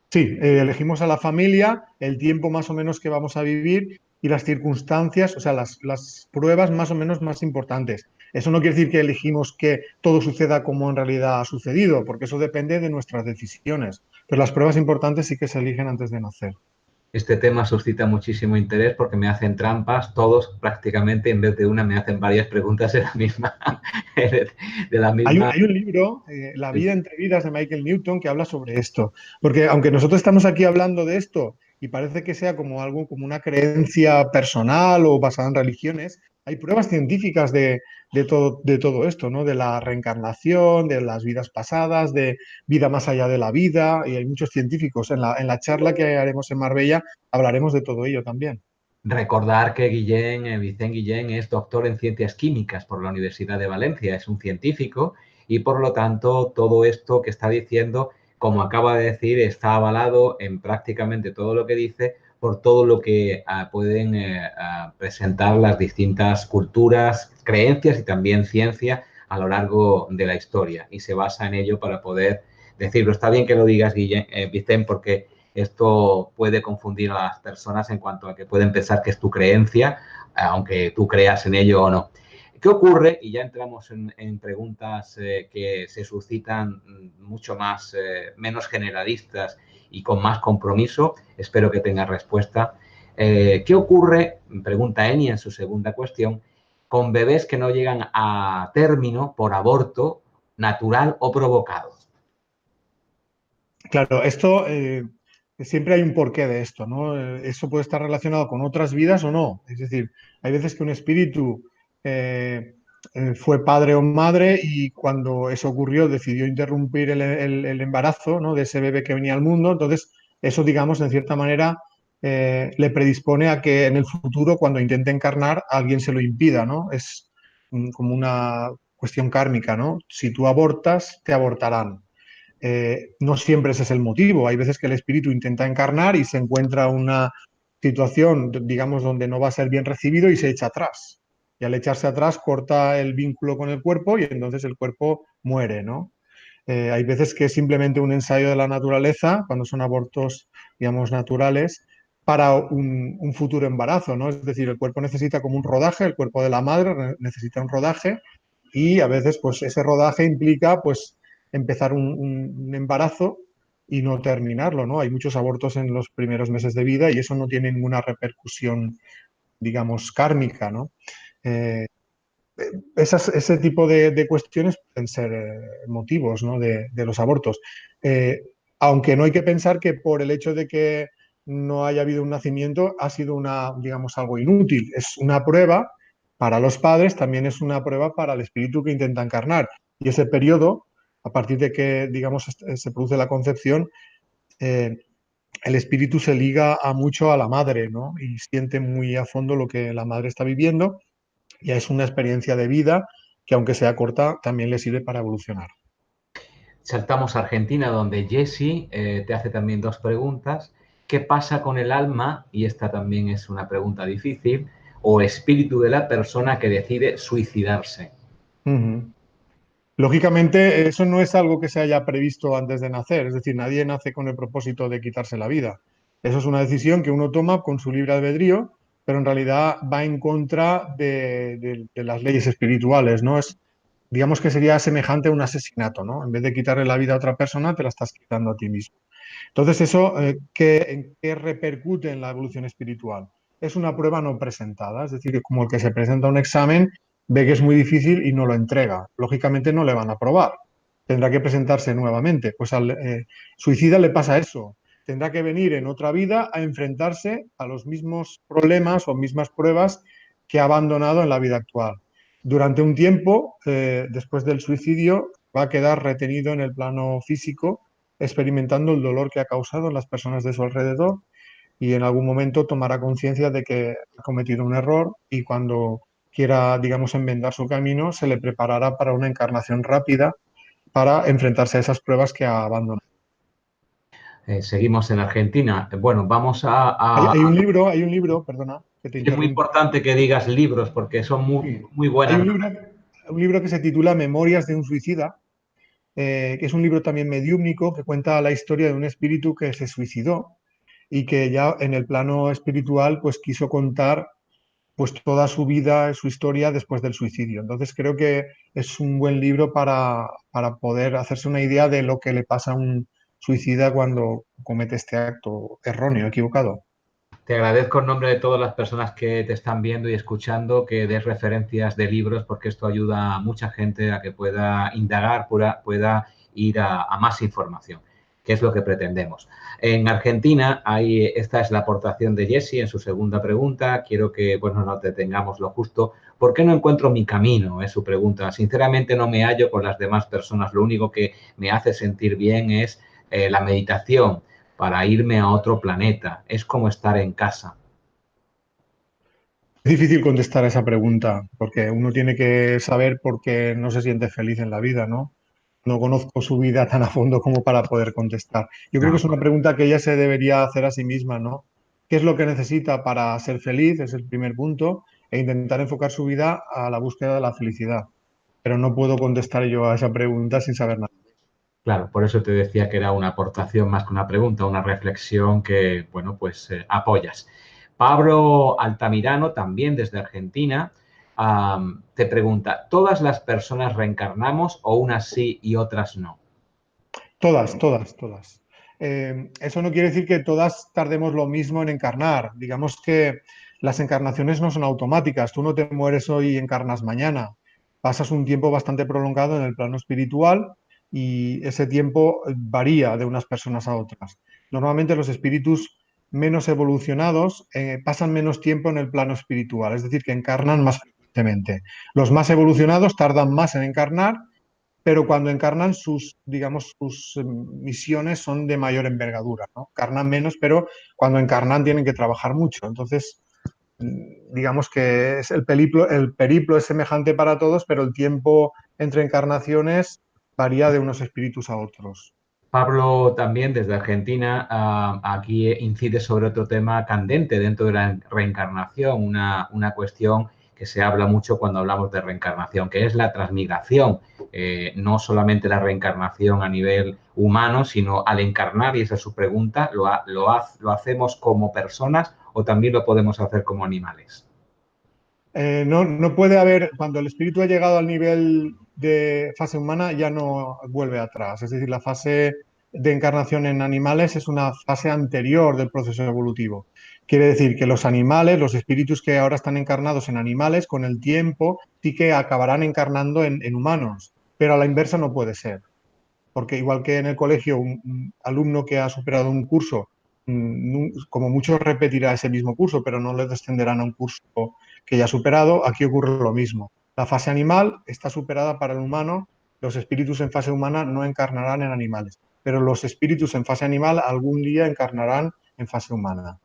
Sí, elegimos a la familia, el tiempo más o menos que vamos a vivir y las circunstancias, o sea, las pruebas más o menos más importantes. Eso no quiere decir que elegimos que todo suceda como en realidad ha sucedido, porque eso depende de nuestras decisiones. Pero las pruebas importantes sí que se eligen antes de nacer. Este tema suscita muchísimo interés porque me hacen trampas, todos prácticamente, en vez de una, me hacen varias preguntas de la misma. de la misma... Hay un libro, La vida entre vidas, de Michael Newton, que habla sobre esto. Porque aunque nosotros estamos aquí hablando de esto y parece que sea como algo, como una creencia personal o basada en religiones, hay pruebas científicas de todo esto, ¿no? De la reencarnación, de las vidas pasadas, de vida más allá de la vida, y hay muchos científicos. En la charla que haremos en Marbella hablaremos de todo ello también. Recordar que Vicente Guillén es doctor en ciencias químicas por la Universidad de Valencia, es un científico y por lo tanto todo esto que está diciendo, como acaba de decir, está avalado en prácticamente todo lo que dice por todo lo que pueden presentar las distintas culturas, creencias y también ciencia a lo largo de la historia y se basa en ello para poder decirlo. Está bien que lo digas, Vicente, porque esto puede confundir a las personas en cuanto a que pueden pensar que es tu creencia, aunque tú creas en ello o no. ¿Qué ocurre? Y ya entramos en preguntas que se suscitan mucho más, menos generalistas y con más compromiso. Espero que tengas respuesta. ¿Qué ocurre? Pregunta Eni en su segunda cuestión, con bebés que no llegan a término por aborto natural o provocado. Claro, esto siempre hay un porqué de esto, ¿no? Eso puede estar relacionado con otras vidas o no. Es decir, hay veces que un espíritu fue padre o madre y cuando eso ocurrió decidió interrumpir el embarazo, ¿no? De ese bebé que venía al mundo. Entonces, eso, digamos, en cierta manera le predispone a que en el futuro, cuando intente encarnar, alguien se lo impida, ¿no? Es como una cuestión kármica, ¿no? Si tú abortas, te abortarán. No siempre ese es el motivo. Hay veces que el espíritu intenta encarnar y se encuentra una situación, digamos, donde no va a ser bien recibido y se echa atrás. Y al echarse atrás corta el vínculo con el cuerpo y entonces el cuerpo muere, ¿no? Hay veces que es simplemente un ensayo de la naturaleza, cuando son abortos, digamos, naturales, para un futuro embarazo, ¿no? Es decir, el cuerpo necesita como un rodaje, el cuerpo de la madre necesita un rodaje y a veces, pues, ese rodaje implica, pues, empezar un embarazo y no terminarlo, ¿no? Hay muchos abortos en los primeros meses de vida y eso no tiene ninguna repercusión, digamos, kármica, ¿no? Eh, ese tipo de cuestiones pueden ser motivos, ¿no? de los abortos. Eh, Aunque no hay que pensar que por el hecho de que no haya habido un nacimiento ha sido digamos, algo inútil. Es una prueba para los padres, también es una prueba para el espíritu que intenta encarnar. Y ese periodo, a partir de que, digamos, se produce la concepción, eh, el espíritu se liga a mucho a la madre, ¿no? Y siente muy a fondo lo que la madre está viviendo ya es una experiencia de vida que, aunque sea corta, también le sirve para evolucionar. Saltamos a Argentina, donde Jesse te hace también dos preguntas. ¿Qué pasa con el alma? Y esta también es una pregunta difícil. O espíritu de la persona que decide suicidarse. Ujú. Lógicamente, eso no es algo que se haya previsto antes de nacer, es decir, nadie nace con el propósito de quitarse la vida. Eso es una decisión que uno toma con su libre albedrío, pero en realidad va en contra de las leyes espirituales, ¿no? Digamos que sería semejante a un asesinato, ¿no? En vez de quitarle la vida a otra persona, te la estás quitando a ti mismo. Entonces, eso, ¿en qué repercute en la evolución espiritual? Es una prueba no presentada, es decir, como el que se presenta un examen, ve que es muy difícil y no lo entrega. Lógicamente no le van a aprobar. Tendrá que presentarse nuevamente. Pues al suicida le pasa eso. Tendrá que venir en otra vida a enfrentarse a los mismos problemas o mismas pruebas que ha abandonado en la vida actual. Durante un tiempo, después del suicidio, va a quedar retenido en el plano físico experimentando el dolor que ha causado en las personas de su alrededor y en algún momento tomará conciencia de que ha cometido un error y cuando quiera, digamos, enmendar su camino, se le preparará para una encarnación rápida para enfrentarse a esas pruebas que ha abandonado. Seguimos en Argentina. Bueno, vamos Hay un libro, perdona, que te Es muy interrumpo. importante que digas libros porque son muy, Sí. muy Hay buenas. un libro que se titula Memorias de un suicida, que es un libro también mediúmnico que cuenta la historia de un espíritu que se suicidó y que ya en el plano espiritual pues quiso contar pues toda su vida, su historia después del suicidio. Entonces creo que es un buen libro para poder hacerse una idea de lo que le pasa a un suicida cuando comete este acto erróneo, equivocado. Te agradezco en nombre de todas las personas que te están viendo y escuchando que des referencias de libros porque esto ayuda a mucha gente a que pueda indagar, pueda ir a más información, que es lo que pretendemos. En Argentina, esta es la aportación de Jesse en su segunda pregunta. Quiero que bueno, nos detengamos lo justo. ¿Por qué no encuentro mi camino? Es su pregunta. Sinceramente no me hallo con las demás personas. Lo único que me hace sentir bien es la meditación para irme a otro planeta. Es como estar en casa. Es difícil contestar a esa pregunta porque uno tiene que saber por qué no se siente feliz en la vida, ¿no? No conozco su vida tan a fondo como para poder contestar. Yo creo que No, es una pregunta que ella se debería hacer a sí misma, ¿no? ¿Qué es lo que necesita para ser feliz? Es el primer punto. E intentar enfocar su vida a la búsqueda de la felicidad. Pero no puedo contestar yo a esa pregunta sin saber nada. claro, por eso te decía que era una aportación más que una pregunta, una reflexión que, bueno, pues apoyas. Pablo Altamirano, también desde Argentina, te pregunta, ¿todas las personas reencarnamos o unas sí y otras no? Todas, todas, todas. Eso no quiere decir que todas tardemos lo mismo en encarnar. Digamos que las encarnaciones no son automáticas. Tú no te mueres hoy y encarnas mañana. Pasas un tiempo bastante prolongado en el plano espiritual y ese tiempo varía de unas personas a otras. Normalmente los espíritus menos evolucionados pasan menos tiempo en el plano espiritual, es decir, que encarnan más frecuentemente. Los más evolucionados tardan más en encarnar pero cuando encarnan digamos, sus misiones son de mayor envergadura, ¿no? Encarnan menos, pero cuando encarnan tienen que trabajar mucho. Entonces, digamos que el periplo es semejante para todos, pero el tiempo entre encarnaciones varía de unos espíritus a otros. Pablo también desde Argentina aquí incide sobre otro tema candente dentro de la reencarnación, una cuestión que se habla mucho cuando hablamos de reencarnación, que es la transmigración. No solamente la reencarnación a nivel humano, sino al encarnar, y esa es su pregunta, ¿lo hacemos como personas o también lo podemos hacer como animales? No puede haber, cuando el espíritu ha llegado al nivel de fase humana, ya no vuelve atrás. Es decir, la fase de encarnación en animales es una fase anterior del proceso evolutivo. Quiere decir que los animales, los espíritus que ahora están encarnados en animales, con el tiempo sí que acabarán encarnando en humanos, pero a la inversa no puede ser. Porque igual que en el colegio, un alumno que ha superado un curso, como mucho repetirá ese mismo curso, pero no le descenderán a un curso que ya ha superado, aquí ocurre lo mismo. La fase animal está superada para el humano, los espíritus en fase humana no encarnarán en animales, pero los espíritus en fase animal algún día encarnarán en fase humana,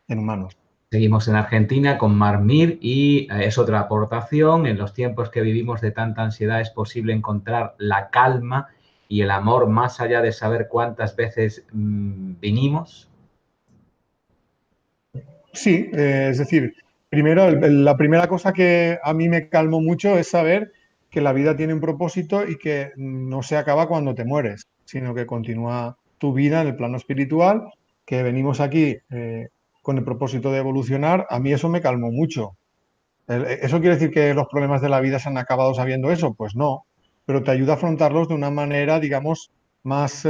en humanos. Seguimos en Argentina con Marmir y es otra aportación. En los tiempos que vivimos de tanta ansiedad es posible encontrar la calma y el amor más allá de saber cuántas veces vinimos. Sí, es decir, primero, la primera cosa que a mí me calmó mucho es saber que la vida tiene un propósito y que no se acaba cuando te mueres, sino que continúa tu vida en el plano espiritual, que venimos aquí con el propósito de evolucionar. A mí eso me calmó mucho. ¿Eso quiere decir que los problemas de la vida se han acabado sabiendo eso? Pues no, pero te ayuda a afrontarlos de una manera, digamos, más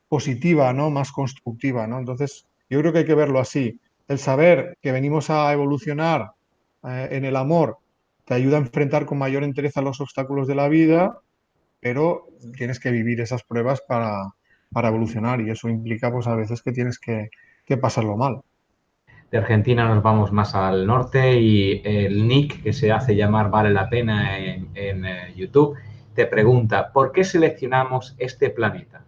positiva, ¿no? Más constructiva, ¿no? Entonces, yo creo que hay que verlo así. El saber que venimos a evolucionar en el amor te ayuda a enfrentar con mayor entereza los obstáculos de la vida, pero tienes que vivir esas pruebas para evolucionar y eso implica, pues, a veces que tienes que pasarlo mal. De Argentina nos vamos más al norte y el Nick, que se hace llamar Vale la Pena en YouTube, te pregunta, ¿por qué seleccionamos este planeta?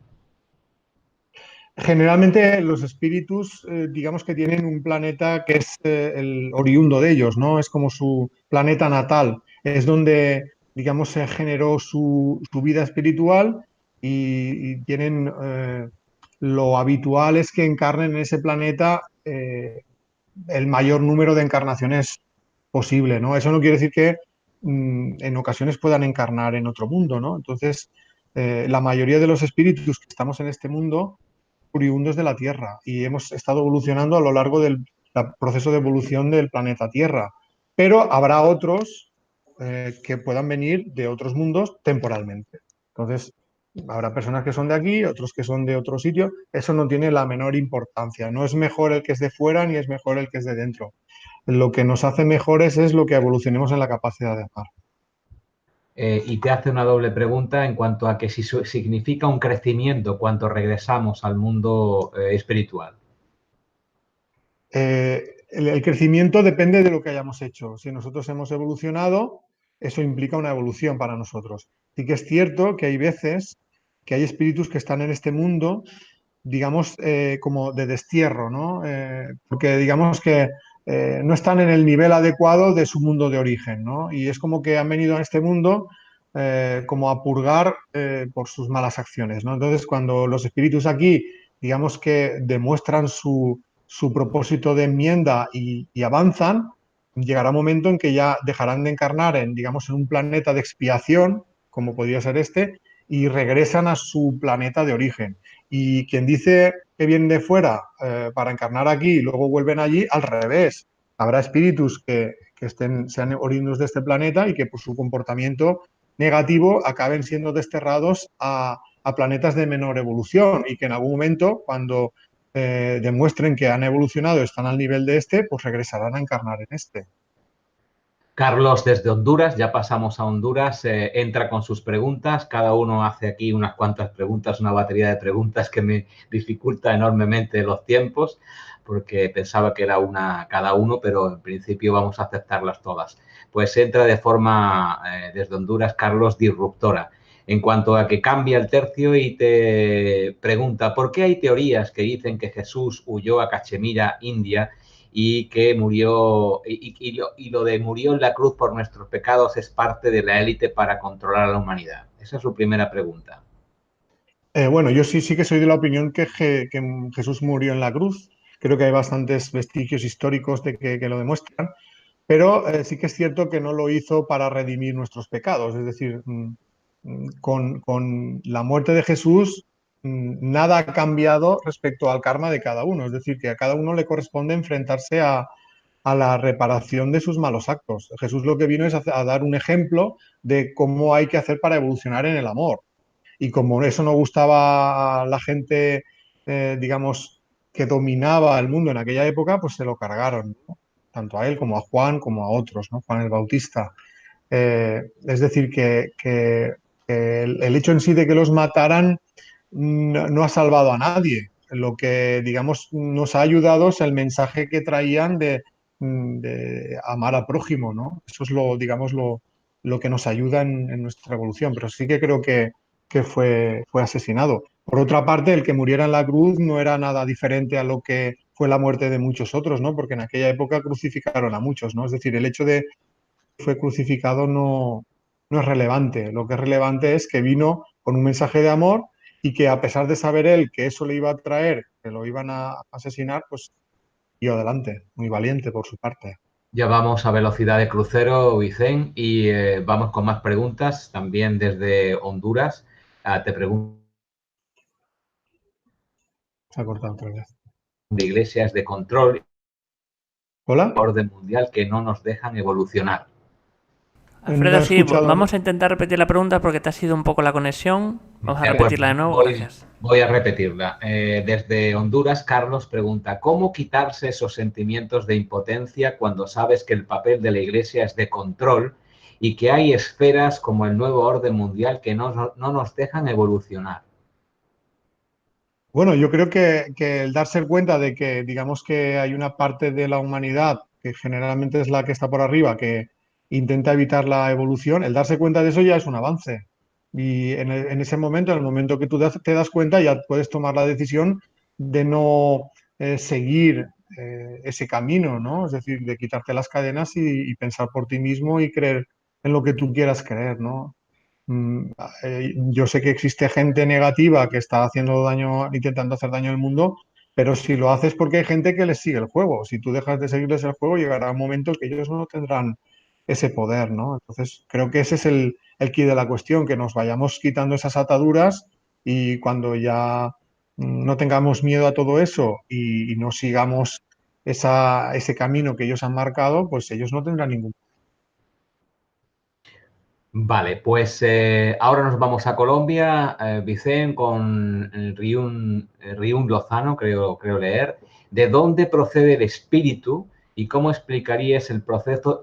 Generalmente los espíritus, digamos que tienen un planeta que es el oriundo de ellos, ¿no? Es como su planeta natal, es donde, digamos, se generó su vida espiritual y tienen, lo habitual es que encarnen en ese planeta el mayor número de encarnaciones posible, ¿no? Eso no quiere decir que en ocasiones puedan encarnar en otro mundo, ¿no? Entonces, la mayoría de los espíritus que estamos en este mundo oriundos de la Tierra y hemos estado evolucionando a lo largo del proceso de evolución del planeta Tierra. Pero habrá otros que puedan venir de otros mundos temporalmente. Entonces, habrá personas que son de aquí, otros que son de otro sitio. Eso no tiene la menor importancia. No es mejor el que es de fuera ni es mejor el que es de dentro. Lo que nos hace mejores es lo que evolucionemos en la capacidad de amar. Y te hace una doble pregunta en cuanto a que si significa un crecimiento cuando regresamos al mundo espiritual. El crecimiento depende de lo que hayamos hecho. Si nosotros hemos evolucionado, eso implica una evolución para nosotros. Sí que es cierto que hay veces que hay espíritus que están en este mundo, digamos, como de destierro, ¿no? Porque digamos que no están en el nivel adecuado de su mundo de origen, ¿no? Y es como que han venido a este mundo como a purgar por sus malas acciones, ¿no? Entonces, cuando los espíritus aquí, digamos que demuestran su propósito de enmienda y avanzan, llegará un momento en que ya dejarán de encarnar en, digamos, en un planeta de expiación, como podría ser este, y regresan a su planeta de origen. Y quien dice que vienen de fuera para encarnar aquí y luego vuelven allí, al revés. Habrá espíritus que sean oriundos de este planeta y que por su comportamiento negativo acaben siendo desterrados a planetas de menor evolución y que en algún momento, cuando demuestren que han evolucionado, están al nivel de este, pues regresarán a encarnar en este. Carlos desde Honduras, ya pasamos a Honduras, entra con sus preguntas, cada uno hace aquí unas cuantas preguntas, una batería de preguntas que me dificulta enormemente los tiempos, porque pensaba que era una cada uno, pero en principio vamos a aceptarlas todas. Pues entra de forma, desde Honduras, Carlos, disruptora. en cuanto a que cambia el tercio y te pregunta ¿por qué hay teorías que dicen que Jesús huyó a Cachemira, India, y que murió, y lo de murió en la cruz por nuestros pecados es parte de la élite para controlar a la humanidad? Esa es su primera pregunta. Bueno, yo sí que soy de la opinión que Jesús murió en la cruz. Creo que hay bastantes vestigios históricos que lo demuestran, pero sí que es cierto que no lo hizo para redimir nuestros pecados. Es decir, con la muerte de Jesús, nada ha cambiado respecto al karma de cada uno. Es decir, que a cada uno le corresponde enfrentarse a la reparación de sus malos actos. Jesús lo que vino es a dar un ejemplo de cómo hay que hacer para evolucionar en el amor. Y como eso no gustaba a la gente, digamos, que dominaba el mundo en aquella época, pues se lo cargaron, ¿no? Tanto a él como a Juan, como a otros, ¿no? Juan el Bautista. Es decir, que el hecho en sí de que los mataran no ha salvado a nadie. Lo que, digamos, nos ha ayudado es el mensaje que traían de amar al prójimo, ¿no? Eso es lo, digamos, lo que nos ayuda en nuestra evolución, pero sí que creo que fue asesinado. Por otra parte, el que muriera en la cruz no era nada diferente a lo que fue la muerte de muchos otros, ¿no? Porque en aquella época crucificaron a muchos, ¿no? Es decir, el hecho de que fue crucificado no es relevante. Lo que es relevante es que vino con un mensaje de amor y que a pesar de saber él que eso le iba a traer, que lo iban a asesinar, pues siguió adelante, muy valiente por su parte. Ya vamos a velocidad de crucero, Vicen, y vamos con más preguntas, también desde Honduras. Te pregunto Se ha cortado otra vez. de iglesias de control, ¿Hola? orden mundial que no nos dejan evolucionar. No Alfredo, he sí, escuchado. vamos a intentar repetir la pregunta porque te ha sido un poco la conexión. Vamos a De acuerdo, repetirla de nuevo, voy, gracias. voy a repetirla. Desde Honduras, Carlos pregunta, ¿cómo quitarse esos sentimientos de impotencia cuando sabes que el papel de la iglesia es de control y que hay esferas como el nuevo orden mundial que no nos dejan evolucionar? Bueno, yo creo que el darse cuenta de que, digamos que hay una parte de la humanidad, que generalmente es la que está por arriba, que intenta evitar la evolución, el darse cuenta de eso ya es un avance. Y en ese momento, en el momento que tú te das cuenta, ya puedes tomar la decisión de no seguir ese camino, ¿no? Es decir, de quitarte las cadenas y pensar por ti mismo y creer en lo que tú quieras creer, ¿no? Mm, yo sé que existe gente negativa que está haciendo daño, intentando hacer daño al mundo, pero si lo haces porque hay gente que les sigue el juego. Si tú dejas de seguirles el juego, llegará un momento que ellos no tendrán ese poder, ¿no? Entonces, creo que ese es el quid de la cuestión, que nos vayamos quitando esas ataduras y cuando ya no tengamos miedo a todo eso y no sigamos ese camino que ellos han marcado, pues ellos no tendrán ningún. Vale, pues ahora nos vamos a Colombia, Vicen, con Riun Lozano, creo leer. ¿De dónde procede el espíritu y cómo explicarías el proceso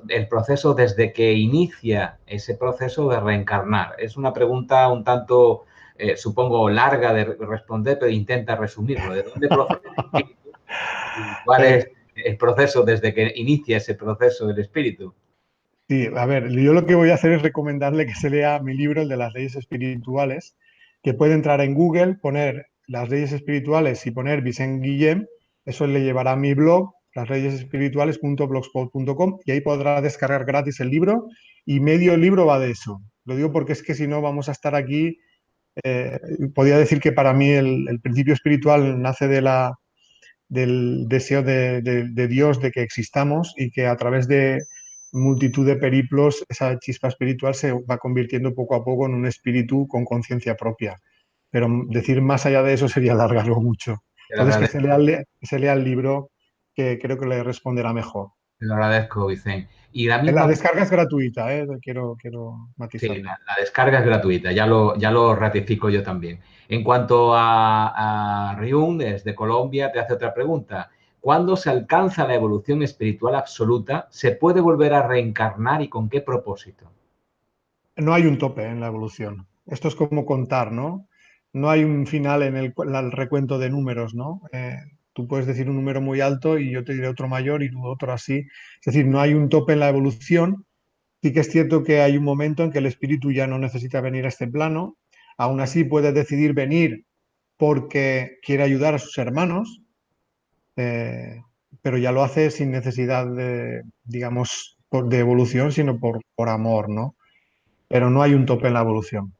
desde que inicia ese proceso de reencarnar? Es una pregunta un tanto, supongo, larga de responder, pero intenta resumirlo. ¿De dónde procede el espíritu y cuál es el proceso desde que inicia ese proceso del espíritu? Sí, a ver, yo lo que voy a hacer es recomendarle que se lea mi libro, el de las leyes espirituales, que puede entrar en Google, poner las leyes espirituales y poner Vicent Guillem, eso le llevará a mi blog, lasleyesespirituales.blogspot.com, y ahí podrá descargar gratis el libro y medio libro va de eso. Lo digo porque es que si no vamos a estar aquí, eh, podría decir que para mí el principio espiritual nace del deseo de Dios de que existamos y que a través de multitud de periplos esa chispa espiritual se va convirtiendo poco a poco en un espíritu con conciencia propia. Pero decir más allá de eso sería alargarlo mucho. Te lo Entonces, agradezco. que se lea el libro, que creo que le responderá mejor. Te lo agradezco, Vicente. Y la La misma, descarga es gratuita, ¿eh? Quiero sí, matizarlo. la descarga es gratuita, ya lo ratifico yo también. En cuanto a Ryun, desde Colombia, te hace otra pregunta. ¿Cuándo se alcanza la evolución espiritual absoluta? ¿Se puede volver a reencarnar y con qué propósito? No hay un tope en la evolución. Esto es como contar, ¿no? No hay un final en el recuento de números, ¿no? Tú puedes decir un número muy alto y yo te diré otro mayor y tú otro así. Es decir, no hay un tope en la evolución. Sí que es cierto que hay un momento en que el espíritu ya no necesita venir a este plano, aún así puede decidir venir porque quiere ayudar a sus hermanos, eh, pero ya lo hace sin necesidad de, digamos, de evolución, sino por amor, ¿no? Pero no hay un tope en la evolución.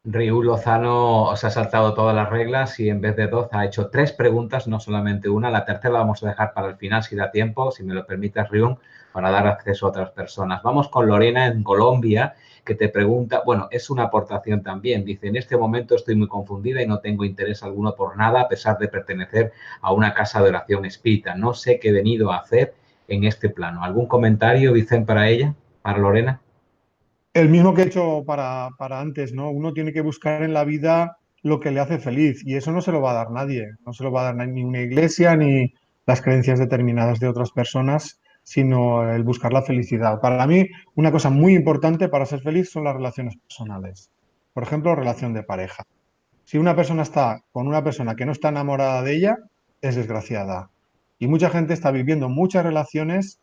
Ryu Lozano se ha saltado todas las reglas y en vez de dos ha hecho tres preguntas, no solamente una. La tercera la vamos a dejar para el final si da tiempo, si me lo permites, Ryu, para dar acceso a otras personas. Vamos con Lorena en Colombia, que te pregunta, bueno, es una aportación también. Dice, en este momento estoy muy confundida y no tengo interés alguno por nada, a pesar de pertenecer a una casa de oración espírita. No sé qué he venido a hacer en este plano. ¿Algún comentario, Vicente, para ella, para Lorena? El mismo que he hecho para antes, ¿no? Uno tiene que buscar en la vida lo que le hace feliz y eso no se lo va a dar nadie, no se lo va a dar ni una iglesia ni las creencias determinadas de otras personas, sino el buscar la felicidad. Para mí, una cosa muy importante para ser feliz son las relaciones personales. Por ejemplo, relación de pareja. Si una persona está con una persona que no está enamorada de ella, es desgraciada. Y mucha gente está viviendo muchas relaciones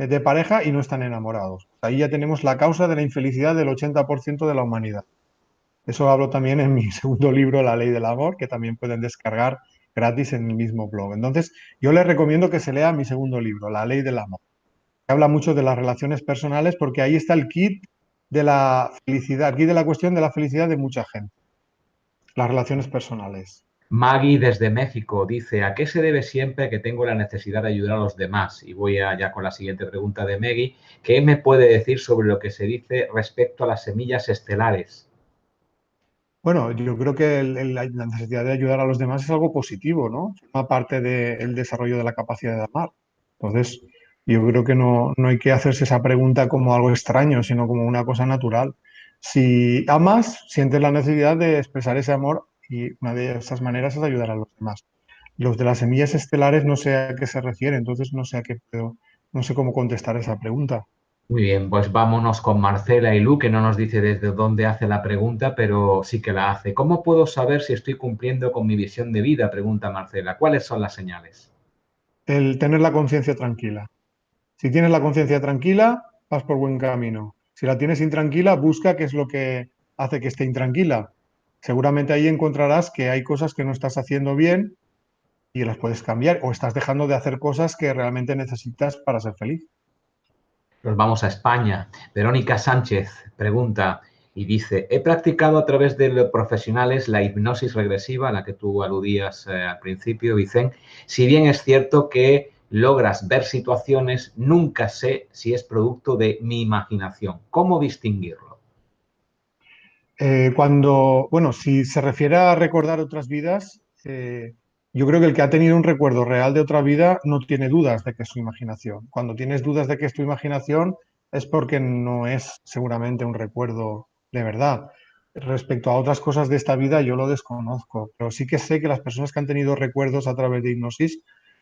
de pareja y no están enamorados. Ahí ya tenemos la causa de la infelicidad del 80% de la humanidad. Eso hablo también en mi segundo libro, La Ley del Amor, que también pueden descargar gratis en el mismo blog. Entonces, yo les recomiendo que se lea mi segundo libro, La Ley del Amor. Habla mucho de las relaciones personales porque ahí está el kit de la felicidad, el kit de la cuestión de la felicidad de mucha gente, las relaciones personales. Maggie desde México dice, ¿a qué se debe siempre que tengo la necesidad de ayudar a los demás? Y voy ya con la siguiente pregunta de Maggie. ¿Qué me puede decir sobre lo que se dice respecto a las semillas estelares? Bueno, yo creo que la necesidad de ayudar a los demás es algo positivo, ¿no? Forma parte del desarrollo de la capacidad de amar. Entonces, yo creo que no hay que hacerse esa pregunta como algo extraño, sino como una cosa natural. Si amas, sientes la necesidad de expresar ese amor y una de esas maneras es ayudar a los demás. Los de las semillas estelares no sé a qué se refiere, entonces no sé no sé cómo contestar esa pregunta. Muy bien, pues vámonos con Marcela y Lu, que no nos dice desde dónde hace la pregunta, pero sí que la hace. ¿Cómo puedo saber si estoy cumpliendo con mi visión de vida? Pregunta Marcela. ¿Cuáles son las señales? El tener la conciencia tranquila. Si tienes la conciencia tranquila, vas por buen camino. Si la tienes intranquila, busca qué es lo que hace que esté intranquila. Seguramente ahí encontrarás que hay cosas que no estás haciendo bien y las puedes cambiar o estás dejando de hacer cosas que realmente necesitas para ser feliz. Nos vamos a España. Verónica Sánchez pregunta y dice, he practicado a través de los profesionales la hipnosis regresiva, a la que tú aludías al principio, Vicente. Si bien es cierto que logras ver situaciones, nunca sé si es producto de mi imaginación. ¿Cómo distinguirlo? Bueno, si se refiere a recordar otras vidas, yo creo que el que ha tenido un recuerdo real de otra vida no tiene dudas de que es su imaginación. Cuando tienes dudas de que es tu imaginación es porque no es seguramente un recuerdo de verdad. Respecto a otras cosas de esta vida, yo lo desconozco, pero sí que sé que las personas que han tenido recuerdos a través de hipnosis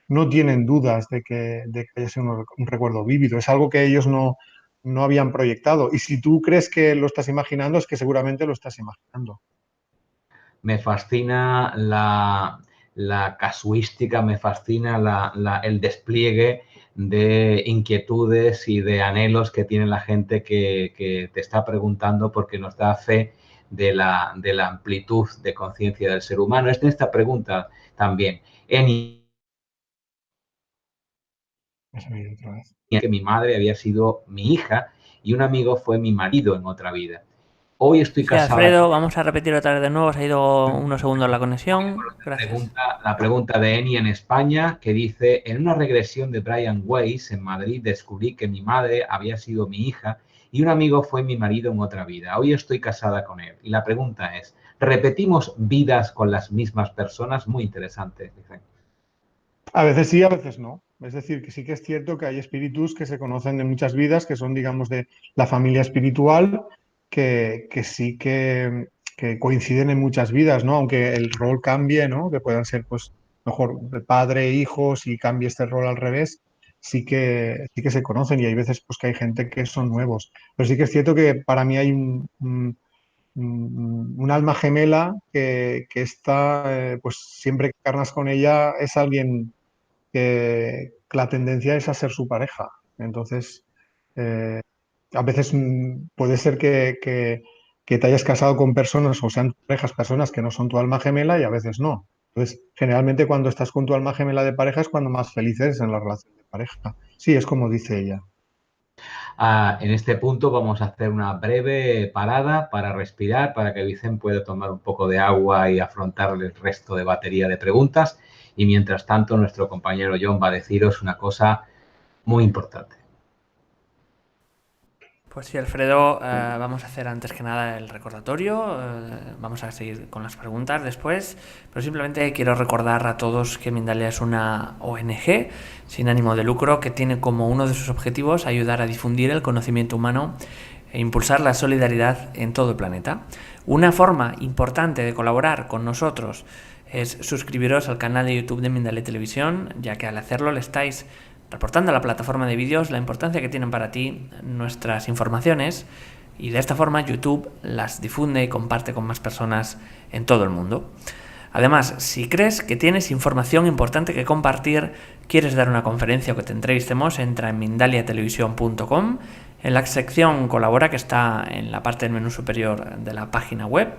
no tienen dudas de que haya sido un recuerdo vívido. Es algo que ellos no habían proyectado. Y si tú crees que lo estás imaginando, es que seguramente lo estás imaginando. Me fascina la casuística, me fascina el despliegue de inquietudes y de anhelos que tiene la gente que te está preguntando porque nos da fe de la amplitud de conciencia del ser humano. Es de esta pregunta también. Eni, Esa me otra vez. que mi madre había sido mi hija y un amigo fue mi marido en otra vida. Hoy estoy Sí, casada. Alfredo, vamos a repetir otra vez de nuevo. Se ha ido unos segundos la conexión. Gracias. La pregunta de Eni en España, que dice, en una regresión de Brian Weiss en Madrid descubrí que mi madre había sido mi hija y un amigo fue mi marido en otra vida. Hoy estoy casada con él. Y la pregunta es, ¿repetimos vidas con las mismas personas? Muy interesante, dicen. A veces sí, a veces no. Es decir, que sí que es cierto que hay espíritus que se conocen de muchas vidas, que son, digamos, de la familia espiritual, que sí que coinciden en muchas vidas, ¿no? Aunque el rol cambie, ¿no? Que puedan ser, pues, mejor de padre e hijo, si cambia este rol al revés, sí que se conocen y hay veces, pues, que hay gente que son nuevos. Pero sí que es cierto que para mí hay un alma gemela que está, pues, siempre que carnas con ella, es alguien que la tendencia es a ser su pareja. Entonces, eh, A veces puede ser que te hayas casado con personas o sean parejas, personas que no son tu alma gemela y a veces no. Entonces, generalmente cuando estás con tu alma gemela de pareja es cuando más feliz eres en la relación de pareja. Sí, es como dice ella. En este punto vamos a hacer una breve parada para respirar, para que Vicente pueda tomar un poco de agua y afrontar el resto de batería de preguntas. Y mientras tanto, nuestro compañero John va a deciros una cosa muy importante. Pues sí, Alfredo, vamos a hacer antes que nada el recordatorio, vamos a seguir con las preguntas después, pero simplemente quiero recordar a todos que Mindalia es una ONG sin ánimo de lucro que tiene como uno de sus objetivos ayudar a difundir el conocimiento humano e impulsar la solidaridad en todo el planeta. Una forma importante de colaborar con nosotros es suscribiros al canal de YouTube de Mindalia Televisión, ya que al hacerlo le estáis reportando a la plataforma de vídeos la importancia que tienen para ti nuestras informaciones, y de esta forma YouTube las difunde y comparte con más personas en todo el mundo. Además, si crees que tienes información importante que compartir, quieres dar una conferencia o que te entrevistemos, entra en mindaliatelevisión.com, en la sección Colabora, que está en la parte del menú superior de la página web,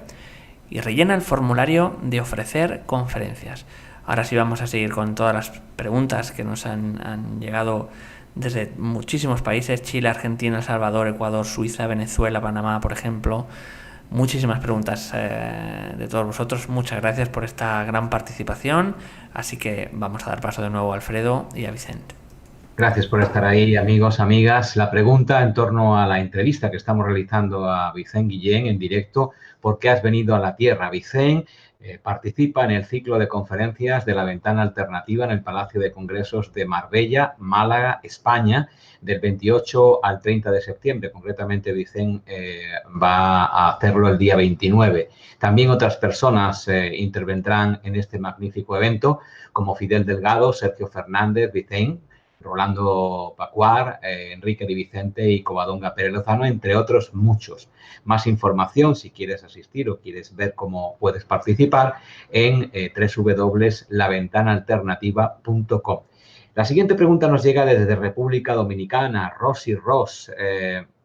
y rellena el formulario de ofrecer conferencias. Ahora sí vamos a seguir con todas las preguntas que nos han llegado desde muchísimos países: Chile, Argentina, El Salvador, Ecuador, Suiza, Venezuela, Panamá, por ejemplo. Muchísimas preguntas de todos vosotros. Muchas gracias por esta gran participación. Así que vamos a dar paso de nuevo a Alfredo y a Vicente. Gracias por estar ahí, amigos, amigas. La pregunta en torno a la entrevista que estamos realizando a Vicente Guillén en directo: ¿por qué has venido a la Tierra? Vicente participa en el ciclo de conferencias de la Ventana Alternativa en el Palacio de Congresos de Marbella, Málaga, España, del 28 al 30 de septiembre. Concretamente, Vicente va a hacerlo el día 29. También otras personas intervendrán en este magnífico evento, como Fidel Delgado, Sergio Fernández, Vicente, Rolando Pacuar, Enrique Di Vicente y Covadonga Pérez Lozano, entre otros muchos. Más información, si quieres asistir o quieres ver cómo puedes participar, en www.laventanaalternativa.com. La siguiente pregunta nos llega desde República Dominicana, Rosy Ross.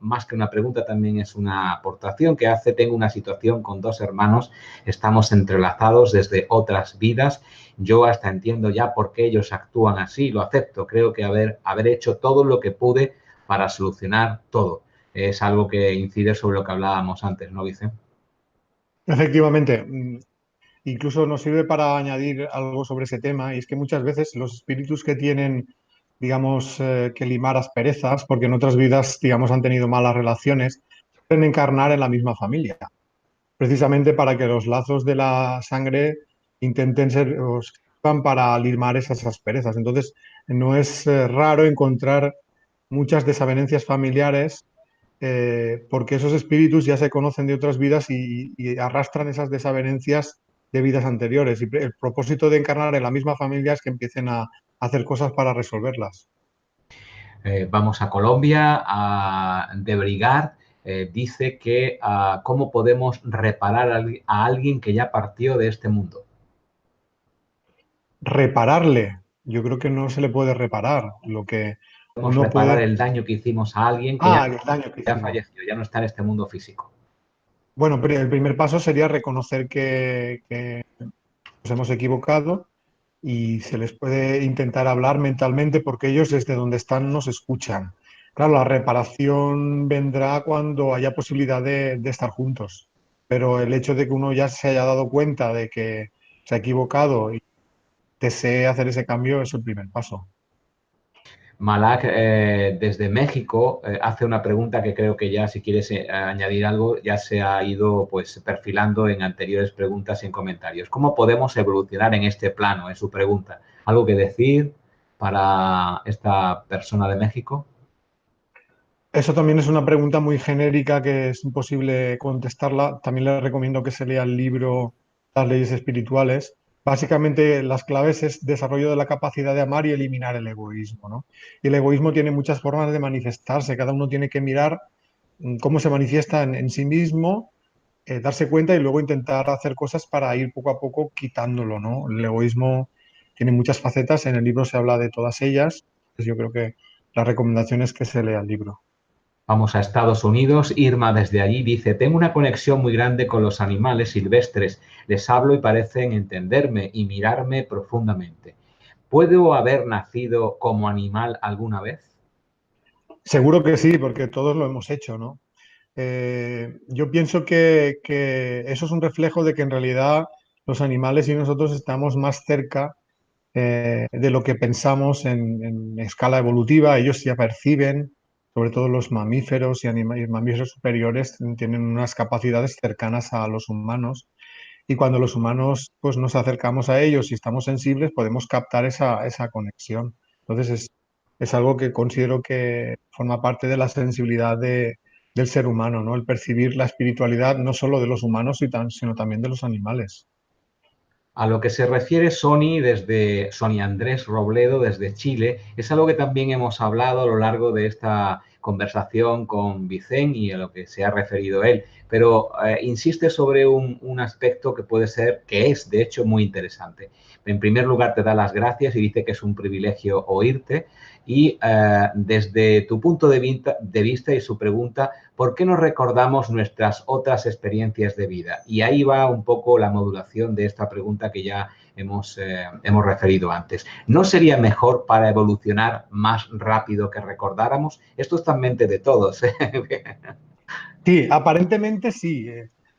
Más que una pregunta, también es una aportación que hace: tengo una situación con dos hermanos, estamos entrelazados desde otras vidas. Yo hasta entiendo ya por qué ellos actúan así, lo acepto. Creo que haber hecho todo lo que pude para solucionar todo. Es algo que incide sobre lo que hablábamos antes, ¿no, Vicente? Efectivamente, incluso nos sirve para añadir algo sobre ese tema, y es que muchas veces los espíritus que tienen, digamos, que limar asperezas, porque en otras vidas, digamos, han tenido malas relaciones, pueden encarnar en la misma familia, precisamente para que los lazos de la sangre intenten ser o sirvan para limar esas asperezas. Entonces, no es raro encontrar muchas desavenencias familiares, porque esos espíritus ya se conocen de otras vidas y arrastran esas desavenencias de vidas anteriores. Y el propósito de encarnar en la misma familia es que empiecen a hacer cosas para resolverlas. Vamos a Colombia, de Brigard. Dice que cómo podemos reparar a alguien que ya partió de este mundo. Repararle, yo creo que no se le puede reparar. Lo que Podemos uno reparar puede... el daño que hicimos a alguien que Ah, el daño que ya hicimos. falleció, ya no está en este mundo físico. Bueno, pero el primer paso sería reconocer que nos hemos equivocado, y se les puede intentar hablar mentalmente porque ellos desde donde están nos escuchan. Claro, la reparación vendrá cuando haya posibilidad de estar juntos, pero el hecho de que uno ya se haya dado cuenta de que se ha equivocado y desee hacer ese cambio es el primer paso. Malak, desde México, hace una pregunta que creo que ya, si quieres añadir algo, ya se ha ido pues perfilando en anteriores preguntas y en comentarios. ¿Cómo podemos evolucionar en este plano? En su pregunta. ¿Algo que decir para esta persona de México? Eso también es una pregunta muy genérica que es imposible contestarla. También le recomiendo que se lea el libro Las leyes espirituales. Básicamente, las claves es desarrollo de la capacidad de amar y eliminar el egoísmo, ¿no? Y el egoísmo tiene muchas formas de manifestarse. Cada uno tiene que mirar cómo se manifiesta en sí mismo, darse cuenta y luego intentar hacer cosas para ir poco a poco quitándolo, ¿no? El egoísmo tiene muchas facetas. En el libro se habla de todas ellas. Pues yo creo que la recomendación es que se lea el libro. Vamos a Estados Unidos. Irma desde allí dice, tengo una conexión muy grande con los animales silvestres. Les hablo y parecen entenderme y mirarme profundamente. ¿Puedo haber nacido como animal alguna vez? Seguro que sí, porque todos lo hemos hecho, ¿no? Yo pienso que eso es un reflejo de que en realidad los animales y nosotros estamos más cerca de lo que pensamos en escala evolutiva. Ellos ya perciben, sobre todo los mamíferos y mamíferos superiores, tienen unas capacidades cercanas a los humanos. Y cuando los humanos pues, nos acercamos a ellos y estamos sensibles, podemos captar esa conexión. Entonces es algo que considero que forma parte de la sensibilidad del ser humano, ¿no? El percibir la espiritualidad no solo de los humanos, sino también de los animales. A lo que se refiere Sony Andrés Robledo desde Chile, es algo que también hemos hablado a lo largo de esta conversación con Vicente y a lo que se ha referido él, pero insiste sobre un aspecto que puede ser, que es de hecho muy interesante. En primer lugar, te da las gracias y dice que es un privilegio oírte y desde tu punto de vista y su pregunta, ¿por qué no recordamos nuestras otras experiencias de vida? Y ahí va un poco la modulación de esta pregunta que ya hemos referido antes. ¿No sería mejor para evolucionar más rápido que recordáramos? Esto está en mente de todos. Sí, aparentemente sí.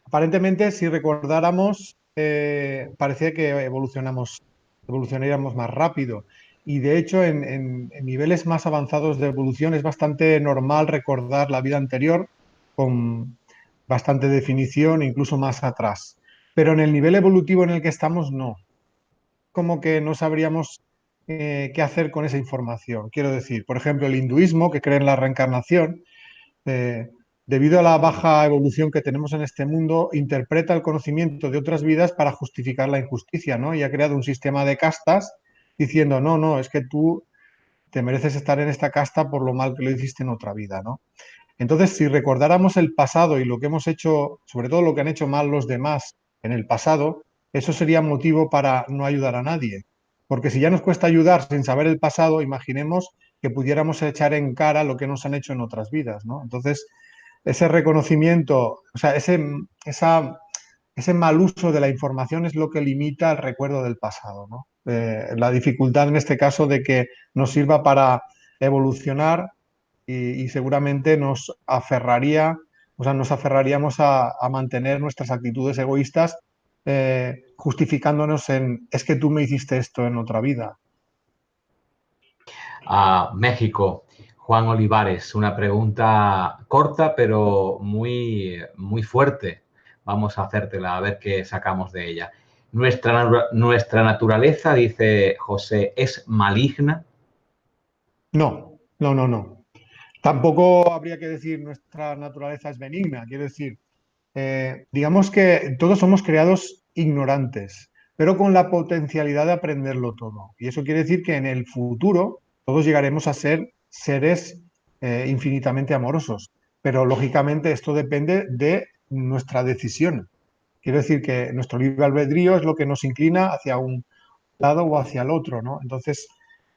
Aparentemente, si recordáramos, parecía que evolucionaríamos más rápido. Y de hecho, en niveles más avanzados de evolución es bastante normal recordar la vida anterior con bastante definición, incluso más atrás. Pero en el nivel evolutivo en el que estamos, no. Como que no sabríamos qué hacer con esa información. Quiero decir, por ejemplo, el hinduismo, que cree en la reencarnación, eh, debido a la baja evolución que tenemos en este mundo, interpreta el conocimiento de otras vidas para justificar la injusticia, ¿no? Y ha creado un sistema de castas diciendo, no, no, es que tú te mereces estar en esta casta por lo mal que lo hiciste en otra vida, ¿no? Entonces, si recordáramos el pasado y lo que hemos hecho, sobre todo lo que han hecho mal los demás en el pasado, eso sería motivo para no ayudar a nadie. Porque si ya nos cuesta ayudar sin saber el pasado, imaginemos que pudiéramos echar en cara lo que nos han hecho en otras vidas, ¿no? Entonces, ese reconocimiento, o sea, ese mal uso de la información es lo que limita el recuerdo del pasado, ¿no? La dificultad en este caso de que nos sirva para evolucionar y seguramente nos aferraríamos a mantener nuestras actitudes egoístas justificándonos en es que tú me hiciste esto en otra vida. A México, Juan Olivares, una pregunta corta pero muy, muy fuerte. Vamos a hacértela a ver qué sacamos de ella. Nuestra naturaleza, dice José, ¿es maligna? No, no, no, no. Tampoco habría que decir nuestra naturaleza es benigna. Quiero decir, digamos que todos somos creados ignorantes, pero con la potencialidad de aprenderlo todo. Y eso quiere decir que en el futuro todos llegaremos a ser seres infinitamente amorosos. Pero lógicamente esto depende de nuestra decisión. Quiero decir que nuestro libre albedrío es lo que nos inclina hacia un lado o hacia el otro, ¿no? Entonces,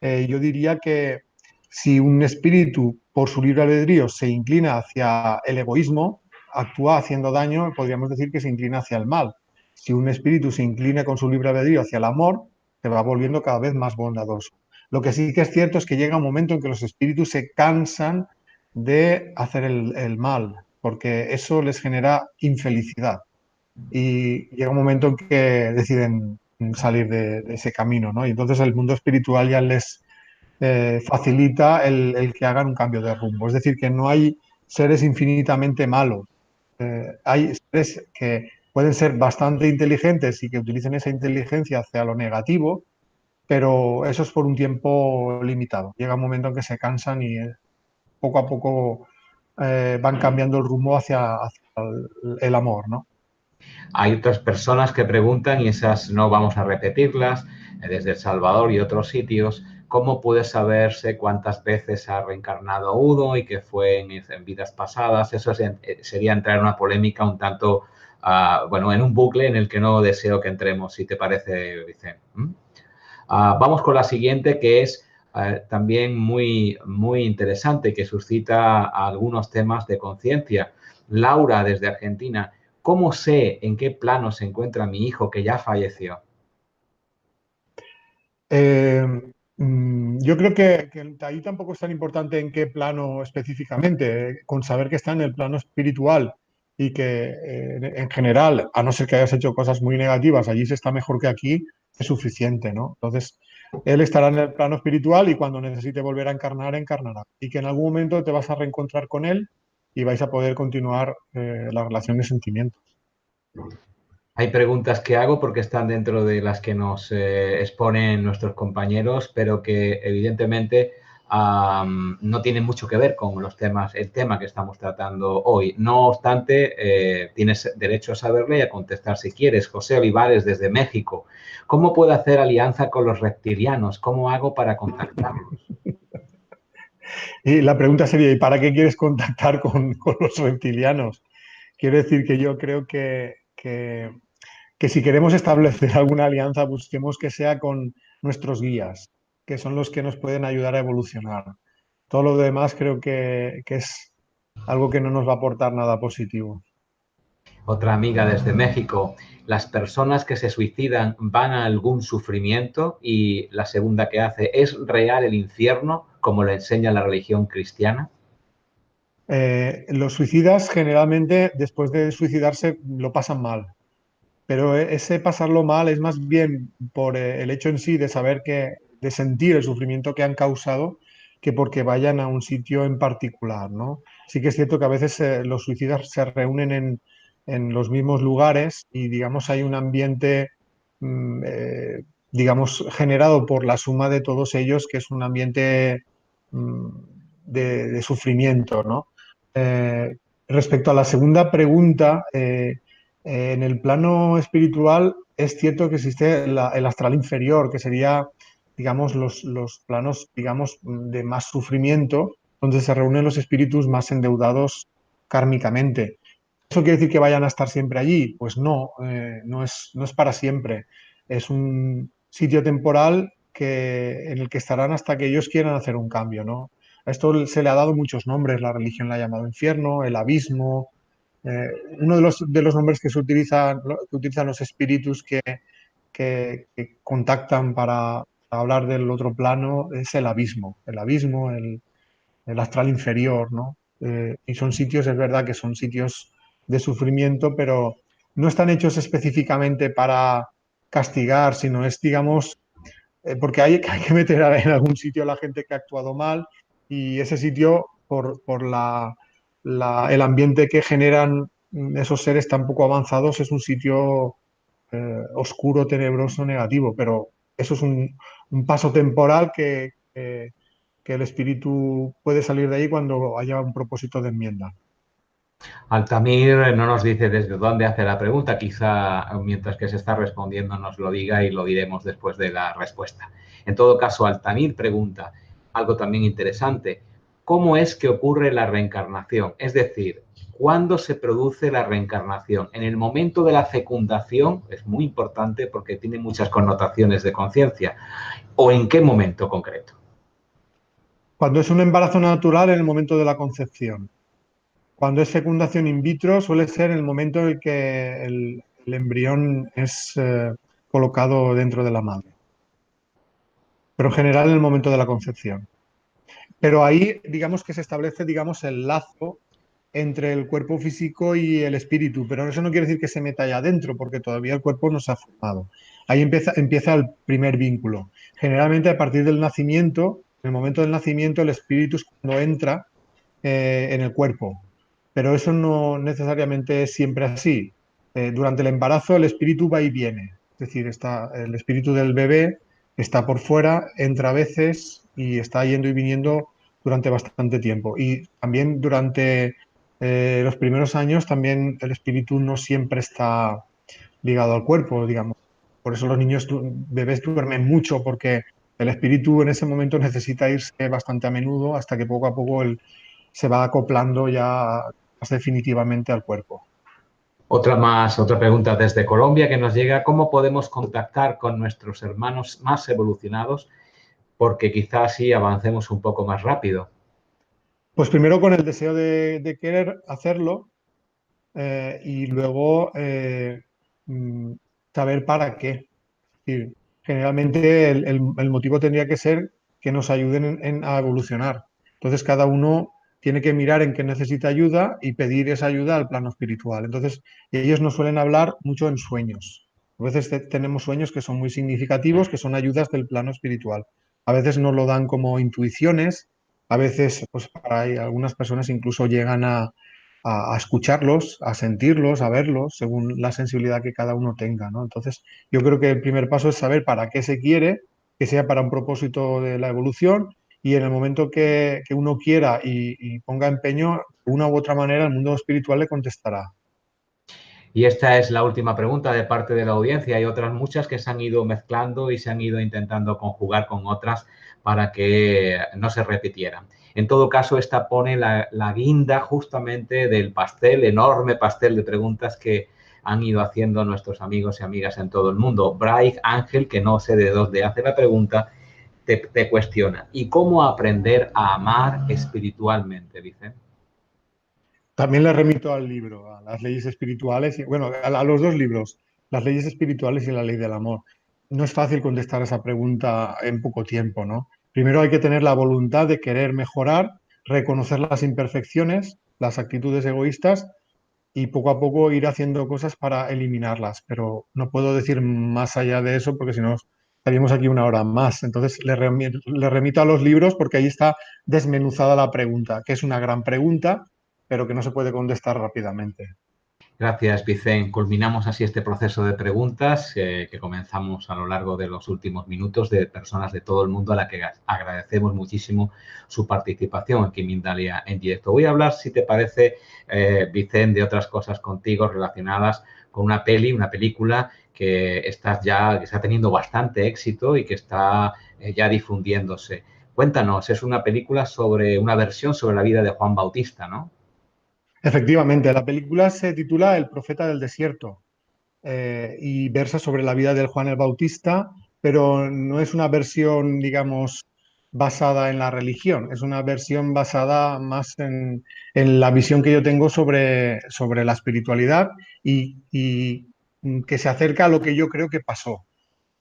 yo diría que si un espíritu por su libre albedrío se inclina hacia el egoísmo, actúa haciendo daño, podríamos decir que se inclina hacia el mal. Si un espíritu se inclina con su libre albedrío hacia el amor, se va volviendo cada vez más bondadoso. Lo que sí que es cierto es que llega un momento en que los espíritus se cansan de hacer el mal, porque eso les genera infelicidad. Y llega un momento en que deciden salir de ese camino, ¿no? Y entonces el mundo espiritual ya les facilita el que hagan un cambio de rumbo. Es decir, que no hay seres infinitamente malos. Hay seres que pueden ser bastante inteligentes y que utilicen esa inteligencia hacia lo negativo, pero eso es por un tiempo limitado. Llega un momento en que se cansan y poco a poco van cambiando el rumbo hacia el amor, ¿no? Hay otras personas que preguntan, y esas no vamos a repetirlas, desde El Salvador y otros sitios, ¿cómo puede saberse cuántas veces ha reencarnado uno y qué fue en vidas pasadas? Eso sería entrar en una polémica un tanto, bueno, en un bucle en el que no deseo que entremos, si te parece, Vicente. Vamos con la siguiente, que es también muy, muy interesante que suscita algunos temas de conciencia. Laura, desde Argentina, ¿cómo sé en qué plano se encuentra mi hijo que ya falleció? Eh, yo creo que ahí tampoco es tan importante en qué plano específicamente, con saber que está en el plano espiritual y que en general, a no ser que hayas hecho cosas muy negativas, allí se está mejor que aquí, es suficiente, ¿no? Entonces, él estará en el plano espiritual y cuando necesite volver a encarnar, encarnará. Y que en algún momento te vas a reencontrar con él y vais a poder continuar la relación de sentimientos. Hay preguntas que hago porque están dentro de las que nos exponen nuestros compañeros, pero que evidentemente no tienen mucho que ver con los temas, el tema que estamos tratando hoy. No obstante, tienes derecho a saberle y a contestar si quieres. José Olivares, desde México. ¿Cómo puedo hacer alianza con los reptilianos? ¿Cómo hago para contactarlos? Y la pregunta sería, ¿y para qué quieres contactar con los reptilianos? Quiero decir que yo creo que si queremos establecer alguna alianza, busquemos que sea con nuestros guías, que son los que nos pueden ayudar a evolucionar. Todo lo demás creo que es algo que no nos va a aportar nada positivo. Otra amiga desde México. ¿Las personas que se suicidan van a algún sufrimiento? Y la segunda que hace, ¿es real el infierno como lo enseña la religión cristiana? Los suicidas generalmente después de suicidarse lo pasan mal, pero ese pasarlo mal es más bien por el hecho en sí de saber de sentir el sufrimiento que han causado que porque vayan a un sitio en particular, ¿no? Sí que es cierto que a veces los suicidas se reúnen en los mismos lugares y digamos hay un ambiente mm, eh, digamos generado por la suma de todos ellos que es un ambiente mm, de sufrimiento, ¿no? Eh, Respecto a la segunda pregunta, en el plano espiritual es cierto que existe el astral inferior, que sería, digamos, los planos, digamos, de más sufrimiento, donde se reúnen los espíritus más endeudados kármicamente. ¿Eso quiere decir que vayan a estar siempre allí? Pues no, no es para siempre. Es un sitio temporal en el que estarán hasta que ellos quieran hacer un cambio, ¿no? A esto se le ha dado muchos nombres, la religión la ha llamado infierno, el abismo. Eh, Uno de los nombres que utilizan los espíritus que contactan para hablar del otro plano es el abismo, el astral inferior, ¿no? Y son sitios, es verdad que son sitios de sufrimiento, pero no están hechos específicamente para castigar, sino es, digamos, porque hay que meter en algún sitio a la gente que ha actuado mal y ese sitio, por el ambiente que generan esos seres tan poco avanzados, es un sitio oscuro, tenebroso, negativo, pero eso es un paso temporal que el espíritu puede salir de ahí cuando haya un propósito de enmienda. Altamir no nos dice desde dónde hace la pregunta, quizá mientras que se está respondiendo nos lo diga y lo diremos después de la respuesta. En todo caso, Altamir pregunta algo también interesante. ¿Cómo es que ocurre la reencarnación? Es decir, ¿cuándo se produce la reencarnación? ¿En el momento de la fecundación? Es muy importante porque tiene muchas connotaciones de conciencia. ¿O en qué momento concreto? Cuando es un embarazo natural, en el momento de la concepción. Cuando es fecundación in vitro, suele ser el momento en el que el embrión es colocado dentro de la madre, pero en general en el momento de la concepción. Pero ahí, digamos que se establece, digamos, el lazo entre el cuerpo físico y el espíritu, pero eso no quiere decir que se meta allá adentro, porque todavía el cuerpo no se ha formado. Ahí empieza el primer vínculo. Generalmente a partir del nacimiento, en el momento del nacimiento, el espíritu es cuando entra en el cuerpo, pero eso no necesariamente es siempre así. Durante el embarazo el espíritu va y viene, es decir, el espíritu del bebé está por fuera, entra a veces y está yendo y viniendo durante bastante tiempo. Y también durante los primeros años también el espíritu no siempre está ligado al cuerpo, digamos. Por eso los bebés duermen mucho porque el espíritu en ese momento necesita irse bastante a menudo hasta que poco a poco se va acoplando ya más definitivamente al cuerpo. Otra pregunta desde Colombia que nos llega. ¿Cómo podemos contactar con nuestros hermanos más evolucionados porque quizás así avancemos un poco más rápido. Pues primero con el deseo de querer hacerlo y luego mm, saber para qué. Es decir, generalmente el motivo tendría que ser que nos ayuden a evolucionar. Entonces cada uno tiene que mirar en qué necesita ayuda y pedir esa ayuda al plano espiritual. Entonces ellos nos suelen hablar mucho en sueños. A veces tenemos sueños que son muy significativos, que son ayudas del plano espiritual. A veces nos lo dan como intuiciones, a veces pues para algunas personas incluso llegan a escucharlos, a sentirlos, a verlos, según la sensibilidad que cada uno tenga, ¿no? Entonces, yo creo que el primer paso es saber para qué se quiere, que sea para un propósito de la evolución, y en el momento que uno quiera y ponga empeño, de una u otra manera, el mundo espiritual le contestará. Y esta es la última pregunta de parte de la audiencia. Hay otras muchas que se han ido mezclando y se han ido intentando conjugar con otras para que no se repitieran. En todo caso, esta pone la guinda justamente del pastel, enorme pastel de preguntas que han ido haciendo nuestros amigos y amigas en todo el mundo. Bryce Ángel, que no sé de dónde hace la pregunta, te cuestiona. ¿Y cómo aprender a amar espiritualmente, Vicente? También le remito al libro, a las leyes espirituales, y, bueno, a los dos libros, las leyes espirituales y la ley del amor. No es fácil contestar esa pregunta en poco tiempo, ¿no? Primero hay que tener la voluntad de querer mejorar, reconocer las imperfecciones, las actitudes egoístas y poco a poco ir haciendo cosas para eliminarlas. Pero no puedo decir más allá de eso porque si no estaríamos aquí una hora más. Entonces le remito a los libros porque ahí está desmenuzada la pregunta, que es una gran pregunta, pero que no se puede contestar rápidamente. Gracias, Vicente. Culminamos así este proceso de preguntas que comenzamos a lo largo de los últimos minutos de personas de todo el mundo a la que agradecemos muchísimo su participación aquí en Mindalia en directo. Voy a hablar, si te parece, Vicente, de otras cosas contigo relacionadas con una película que que está teniendo bastante éxito y que está ya difundiéndose. Cuéntanos, es una película sobre una versión sobre la vida de Juan Bautista, ¿no? Efectivamente, la película se titula El profeta del desierto y versa sobre la vida del Juan el Bautista, pero no es una versión, digamos, basada en la religión, es una versión basada más en la visión que yo tengo sobre la espiritualidad y que se acerca a lo que yo creo que pasó.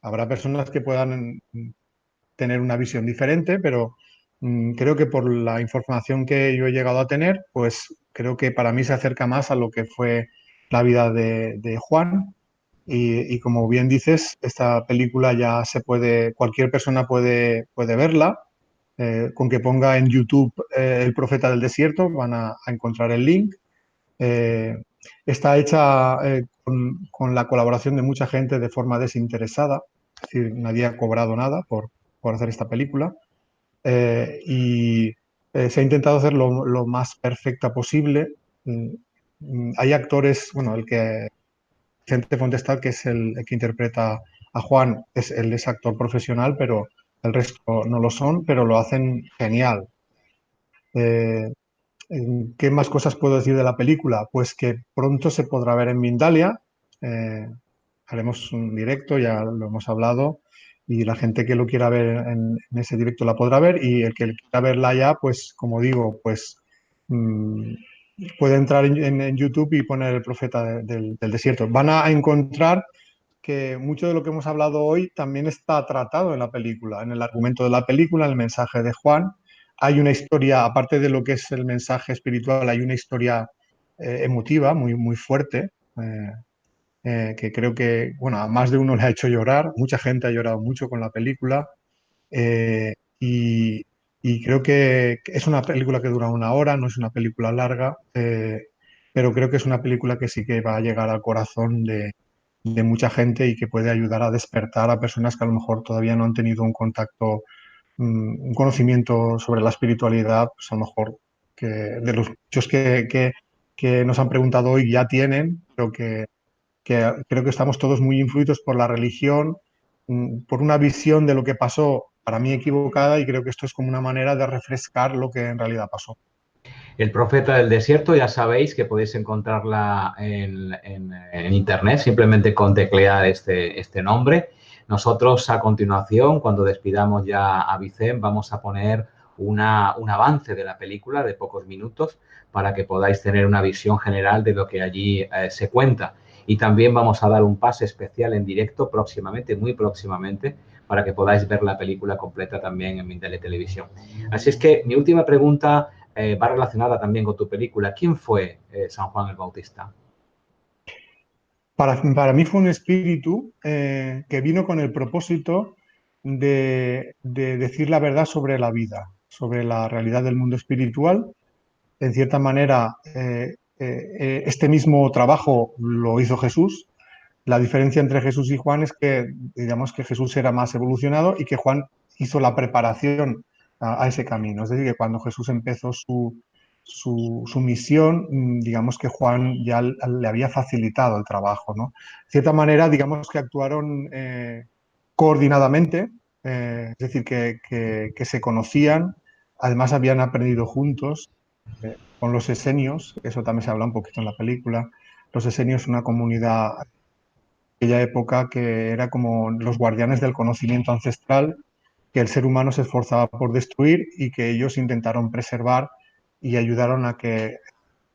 Habrá personas que puedan tener una visión diferente, pero creo que por la información que yo he llegado a tener, pues creo que para mí se acerca más a lo que fue la vida de Juan. Y como bien dices, esta película ya se puede, cualquier persona puede verla. Con que ponga en YouTube El Profeta del Desierto, van a encontrar el link. Eh, Está hecha con la colaboración de mucha gente de forma desinteresada, es decir, nadie ha cobrado nada por hacer esta película. Y se ha intentado hacer lo más perfecta posible. Mm, Hay actores, bueno, el que Vicente Fontestad, que es el que interpreta a Juan, él es actor profesional, pero el resto no lo son, pero lo hacen genial. Eh, ¿Qué más cosas puedo decir de la película? Pues que pronto se podrá ver en Mindalia. eh, Haremos un directo, ya lo hemos hablado, y la gente que lo quiera ver en ese directo la podrá ver, y el que quiera verla ya, pues como digo, pues mm, puede entrar en YouTube y poner el profeta del desierto. Van a encontrar que mucho de lo que hemos hablado hoy también está tratado en la película, en el argumento de la película, en el mensaje de Juan. Hay una historia, aparte de lo que es el mensaje espiritual, hay una historia emotiva muy fuerte, que creo que, bueno, a más de uno le ha hecho llorar, mucha gente ha llorado mucho con la película, eh, y, y creo que es una película que dura una hora, no es una película larga, pero creo que es una película que sí que va a llegar al corazón de mucha gente y que puede ayudar a despertar a personas que a lo mejor todavía no han tenido un contacto, un conocimiento sobre la espiritualidad, pues a lo mejor que de los muchos que nos han preguntado hoy ya tienen, pero que creo que estamos todos muy influidos por la religión, por una visión de lo que pasó, para mí equivocada, y creo que esto es como una manera de refrescar lo que en realidad pasó. El Profeta del Desierto, ya sabéis que podéis encontrarla en internet, simplemente con teclear este nombre. Nosotros, a continuación, cuando despidamos ya a Vicent, vamos a poner un avance de la película de pocos minutos para que podáis tener una visión general de lo que allí se cuenta. Y también vamos a dar un pase especial en directo próximamente, muy próximamente, para que podáis ver la película completa también en Mindalia Televisión. Así es que mi última pregunta va relacionada también con tu película. ¿Quién fue San Juan el Bautista? Para mí fue un espíritu que vino con el propósito de decir la verdad sobre la vida, sobre la realidad del mundo espiritual. En cierta manera, este mismo trabajo lo hizo Jesús. La diferencia entre Jesús y Juan es que, digamos, que Jesús era más evolucionado y que Juan hizo la preparación a ese camino. Es decir, que cuando Jesús empezó su misión, digamos que Juan ya le había facilitado el trabajo, ¿no? De cierta manera, digamos que actuaron coordinadamente, es decir, que se conocían, además habían aprendido juntos con los esenios, eso también se habla un poquito en la película. Los esenios, una comunidad aquella época que era como los guardianes del conocimiento ancestral que el ser humano se esforzaba por destruir y que ellos intentaron preservar y ayudaron a que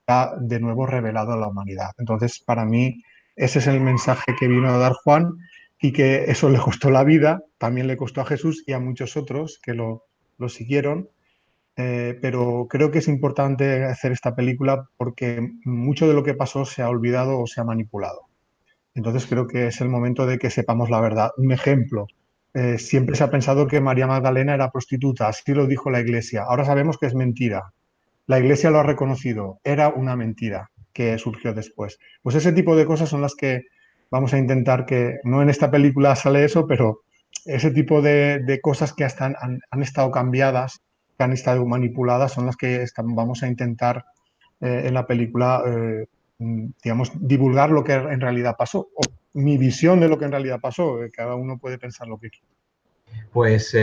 sea de nuevo revelado a la humanidad. Entonces, para mí, ese es el mensaje que vino a dar Juan y que eso le costó la vida, también le costó a Jesús y a muchos otros que lo siguieron. Pero creo que es importante hacer esta película porque mucho de lo que pasó se ha olvidado o se ha manipulado. Entonces creo que es el momento de que sepamos la verdad. Un ejemplo, siempre se ha pensado que María Magdalena era prostituta, así lo dijo la Iglesia. Ahora sabemos que es mentira. La Iglesia lo ha reconocido, era una mentira que surgió después. Pues ese tipo de cosas son las que vamos a intentar que, no en esta película sale eso, pero ese tipo de cosas que hasta han estado cambiadas, que han estado manipuladas, son las que vamos a intentar en la película, digamos, divulgar lo que en realidad pasó, o mi visión de lo que en realidad pasó. Cada uno puede pensar lo que quiere. Pues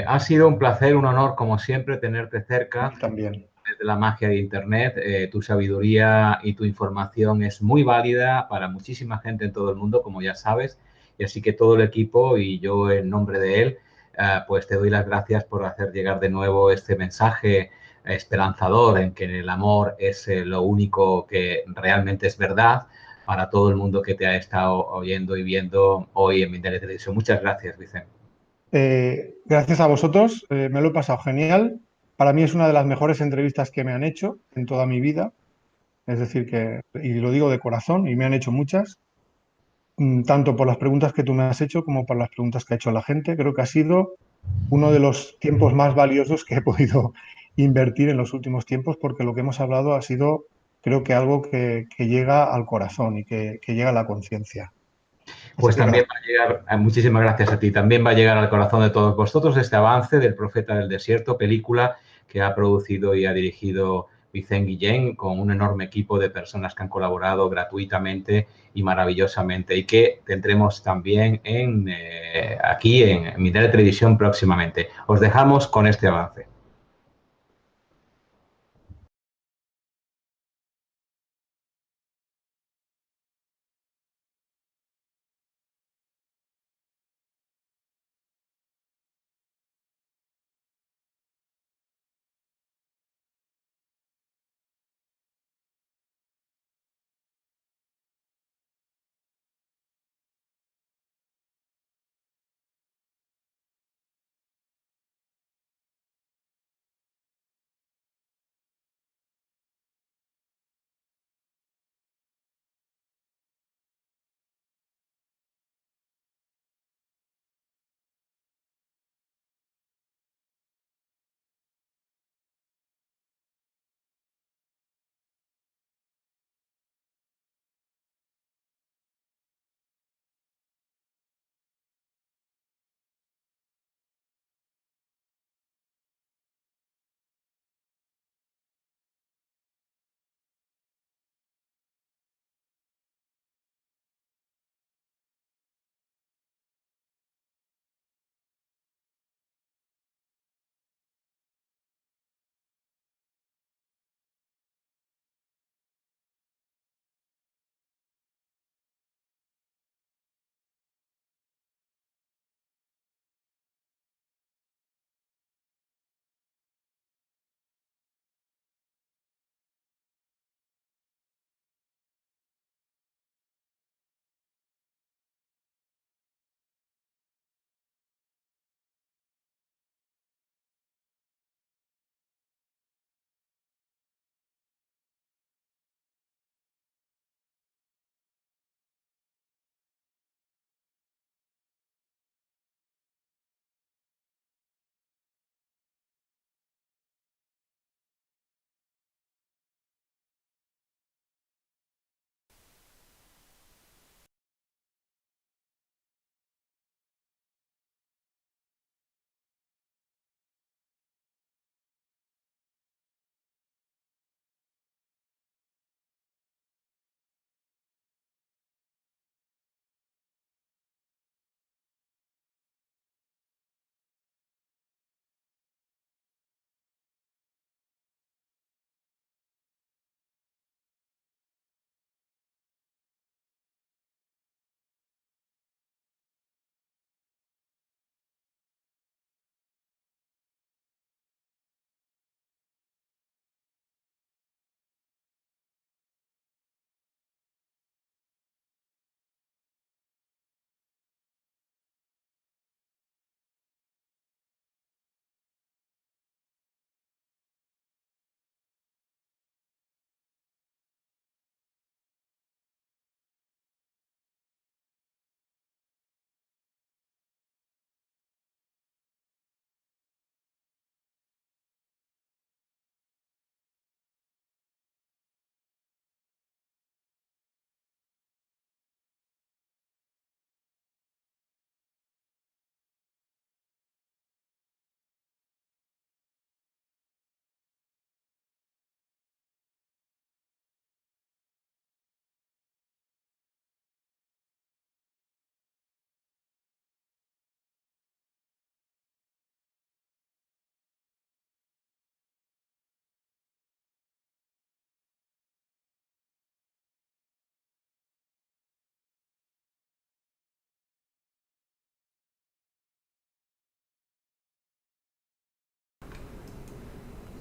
ha sido un placer, un honor, como siempre, tenerte cerca También. de la magia de Internet. Tu sabiduría y tu información es muy válida para muchísima gente en todo el mundo, como ya sabes. Y así que todo el equipo y yo en nombre de él, pues te doy las gracias por hacer llegar de nuevo este mensaje esperanzador en que el amor es lo único que realmente es verdad para todo el mundo que te ha estado oyendo y viendo hoy en Mindalia Televisión. Muchas gracias, Vicente. Gracias a vosotros, me lo he pasado genial. Para mí es una de las mejores entrevistas que me han hecho en toda mi vida. Es decir, que, y lo digo de corazón, y me han hecho muchas, tanto por las preguntas que tú me has hecho como por las preguntas que ha hecho la gente. Creo que ha sido uno de los tiempos más valiosos que he podido invertir en los últimos tiempos, porque lo que hemos hablado ha sido, creo que algo que llega al corazón y que llega a la conciencia. Así Pues que también gracias. va a llegar, muchísimas gracias a ti, también va a llegar al corazón de todos vosotros este avance del Profeta del Desierto, película que ha producido y ha dirigido Vicente Guillén con un enorme equipo de personas que han colaborado gratuitamente y maravillosamente y que tendremos también aquí en Mindalia Televisión próximamente. Os dejamos con este avance.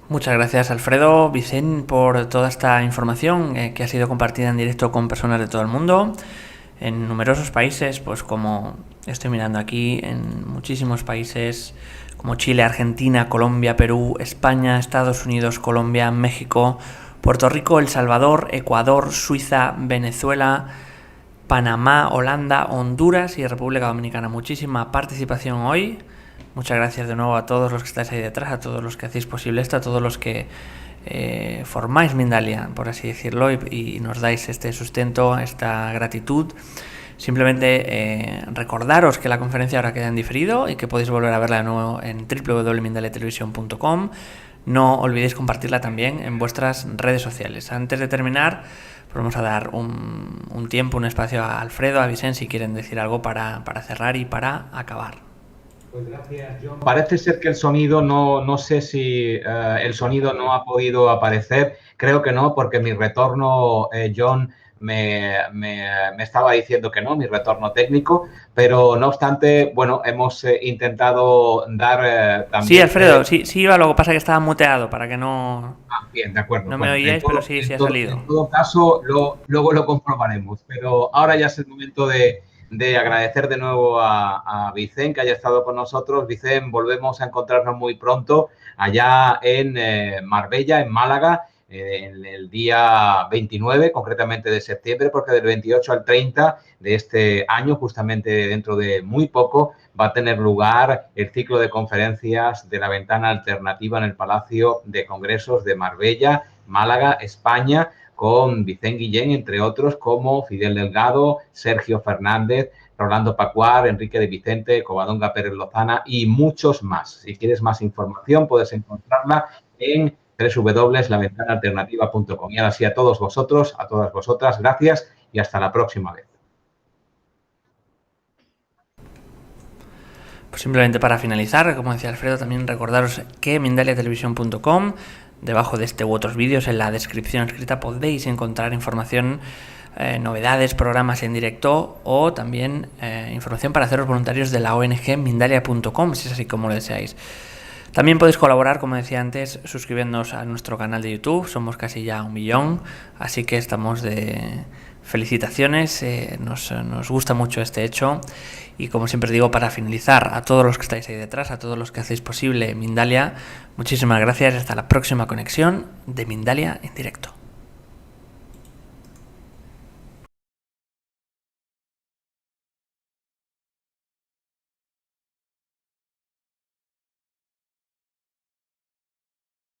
Muchas gracias, Alfredo, Vicente, por toda esta información que ha sido compartida en directo con personas de todo el mundo, en numerosos países, pues como estoy mirando aquí, en muchísimos países como Chile, Argentina, Colombia, Perú, España, Estados Unidos, Colombia, México, Puerto Rico, El Salvador, Ecuador, Suiza, Venezuela, Panamá, Holanda, Honduras y República Dominicana. Muchísima participación hoy. Muchas gracias de nuevo a todos los que estáis ahí detrás, a todos los que hacéis posible esto, a todos los que formáis Mindalia, por así decirlo, y nos dais este sustento, esta gratitud. Simplemente recordaros que la conferencia ahora queda en diferido y que podéis volver a verla de nuevo en www.mindaliatelevisión.com. No olvidéis compartirla también en vuestras redes sociales. Antes de terminar, pues vamos a dar un tiempo, un espacio a Alfredo, a Vicente, si quieren decir algo para cerrar y para acabar. Pues gracias, John. Parece ser que el sonido, no sé si el sonido no ha podido aparecer. Creo que no, porque mi retorno, John, me estaba diciendo que no, mi retorno técnico. Pero no obstante, bueno, hemos intentado dar también... Sí, Alfredo, sí iba, lo que pasa es que estaba muteado para que no... Bien, de acuerdo. No me oíais, pero sí ha salido. En todo caso, luego lo comprobaremos. Pero ahora ya es el momento de agradecer de nuevo a Vicente que haya estado con nosotros. Vicente, volvemos a encontrarnos muy pronto allá en Marbella, en Málaga, en el día 29, concretamente de septiembre, porque del 28 al 30 de este año, justamente dentro de muy poco, va a tener lugar el ciclo de conferencias de la Ventana Alternativa en el Palacio de Congresos de Marbella, Málaga, España, con Vicente Guillén, entre otros, como Fidel Delgado, Sergio Fernández, Rolando Pacuar, Enrique de Vicente, Covadonga Pérez Lozana y muchos más. Si quieres más información, puedes encontrarla en www.laventanaalternativa.com. Y ahora sí, a todos vosotros, a todas vosotras, gracias y hasta la próxima vez. Pues simplemente para finalizar, como decía Alfredo, también recordaros que mindaliatelevisión.com, debajo de este u otros vídeos, en la descripción escrita, podéis encontrar información, novedades, programas en directo o también información para haceros voluntarios de la ONG Mindalia.com, si es así como lo deseáis. También podéis colaborar, como decía antes, suscribiéndoos a nuestro canal de YouTube. Somos casi ya 1 millón, así que estamos de felicitaciones. Nos gusta mucho este hecho. Y como siempre digo, para finalizar, a todos los que estáis ahí detrás, a todos los que hacéis posible Mindalia, muchísimas gracias y hasta la próxima conexión de Mindalia en directo.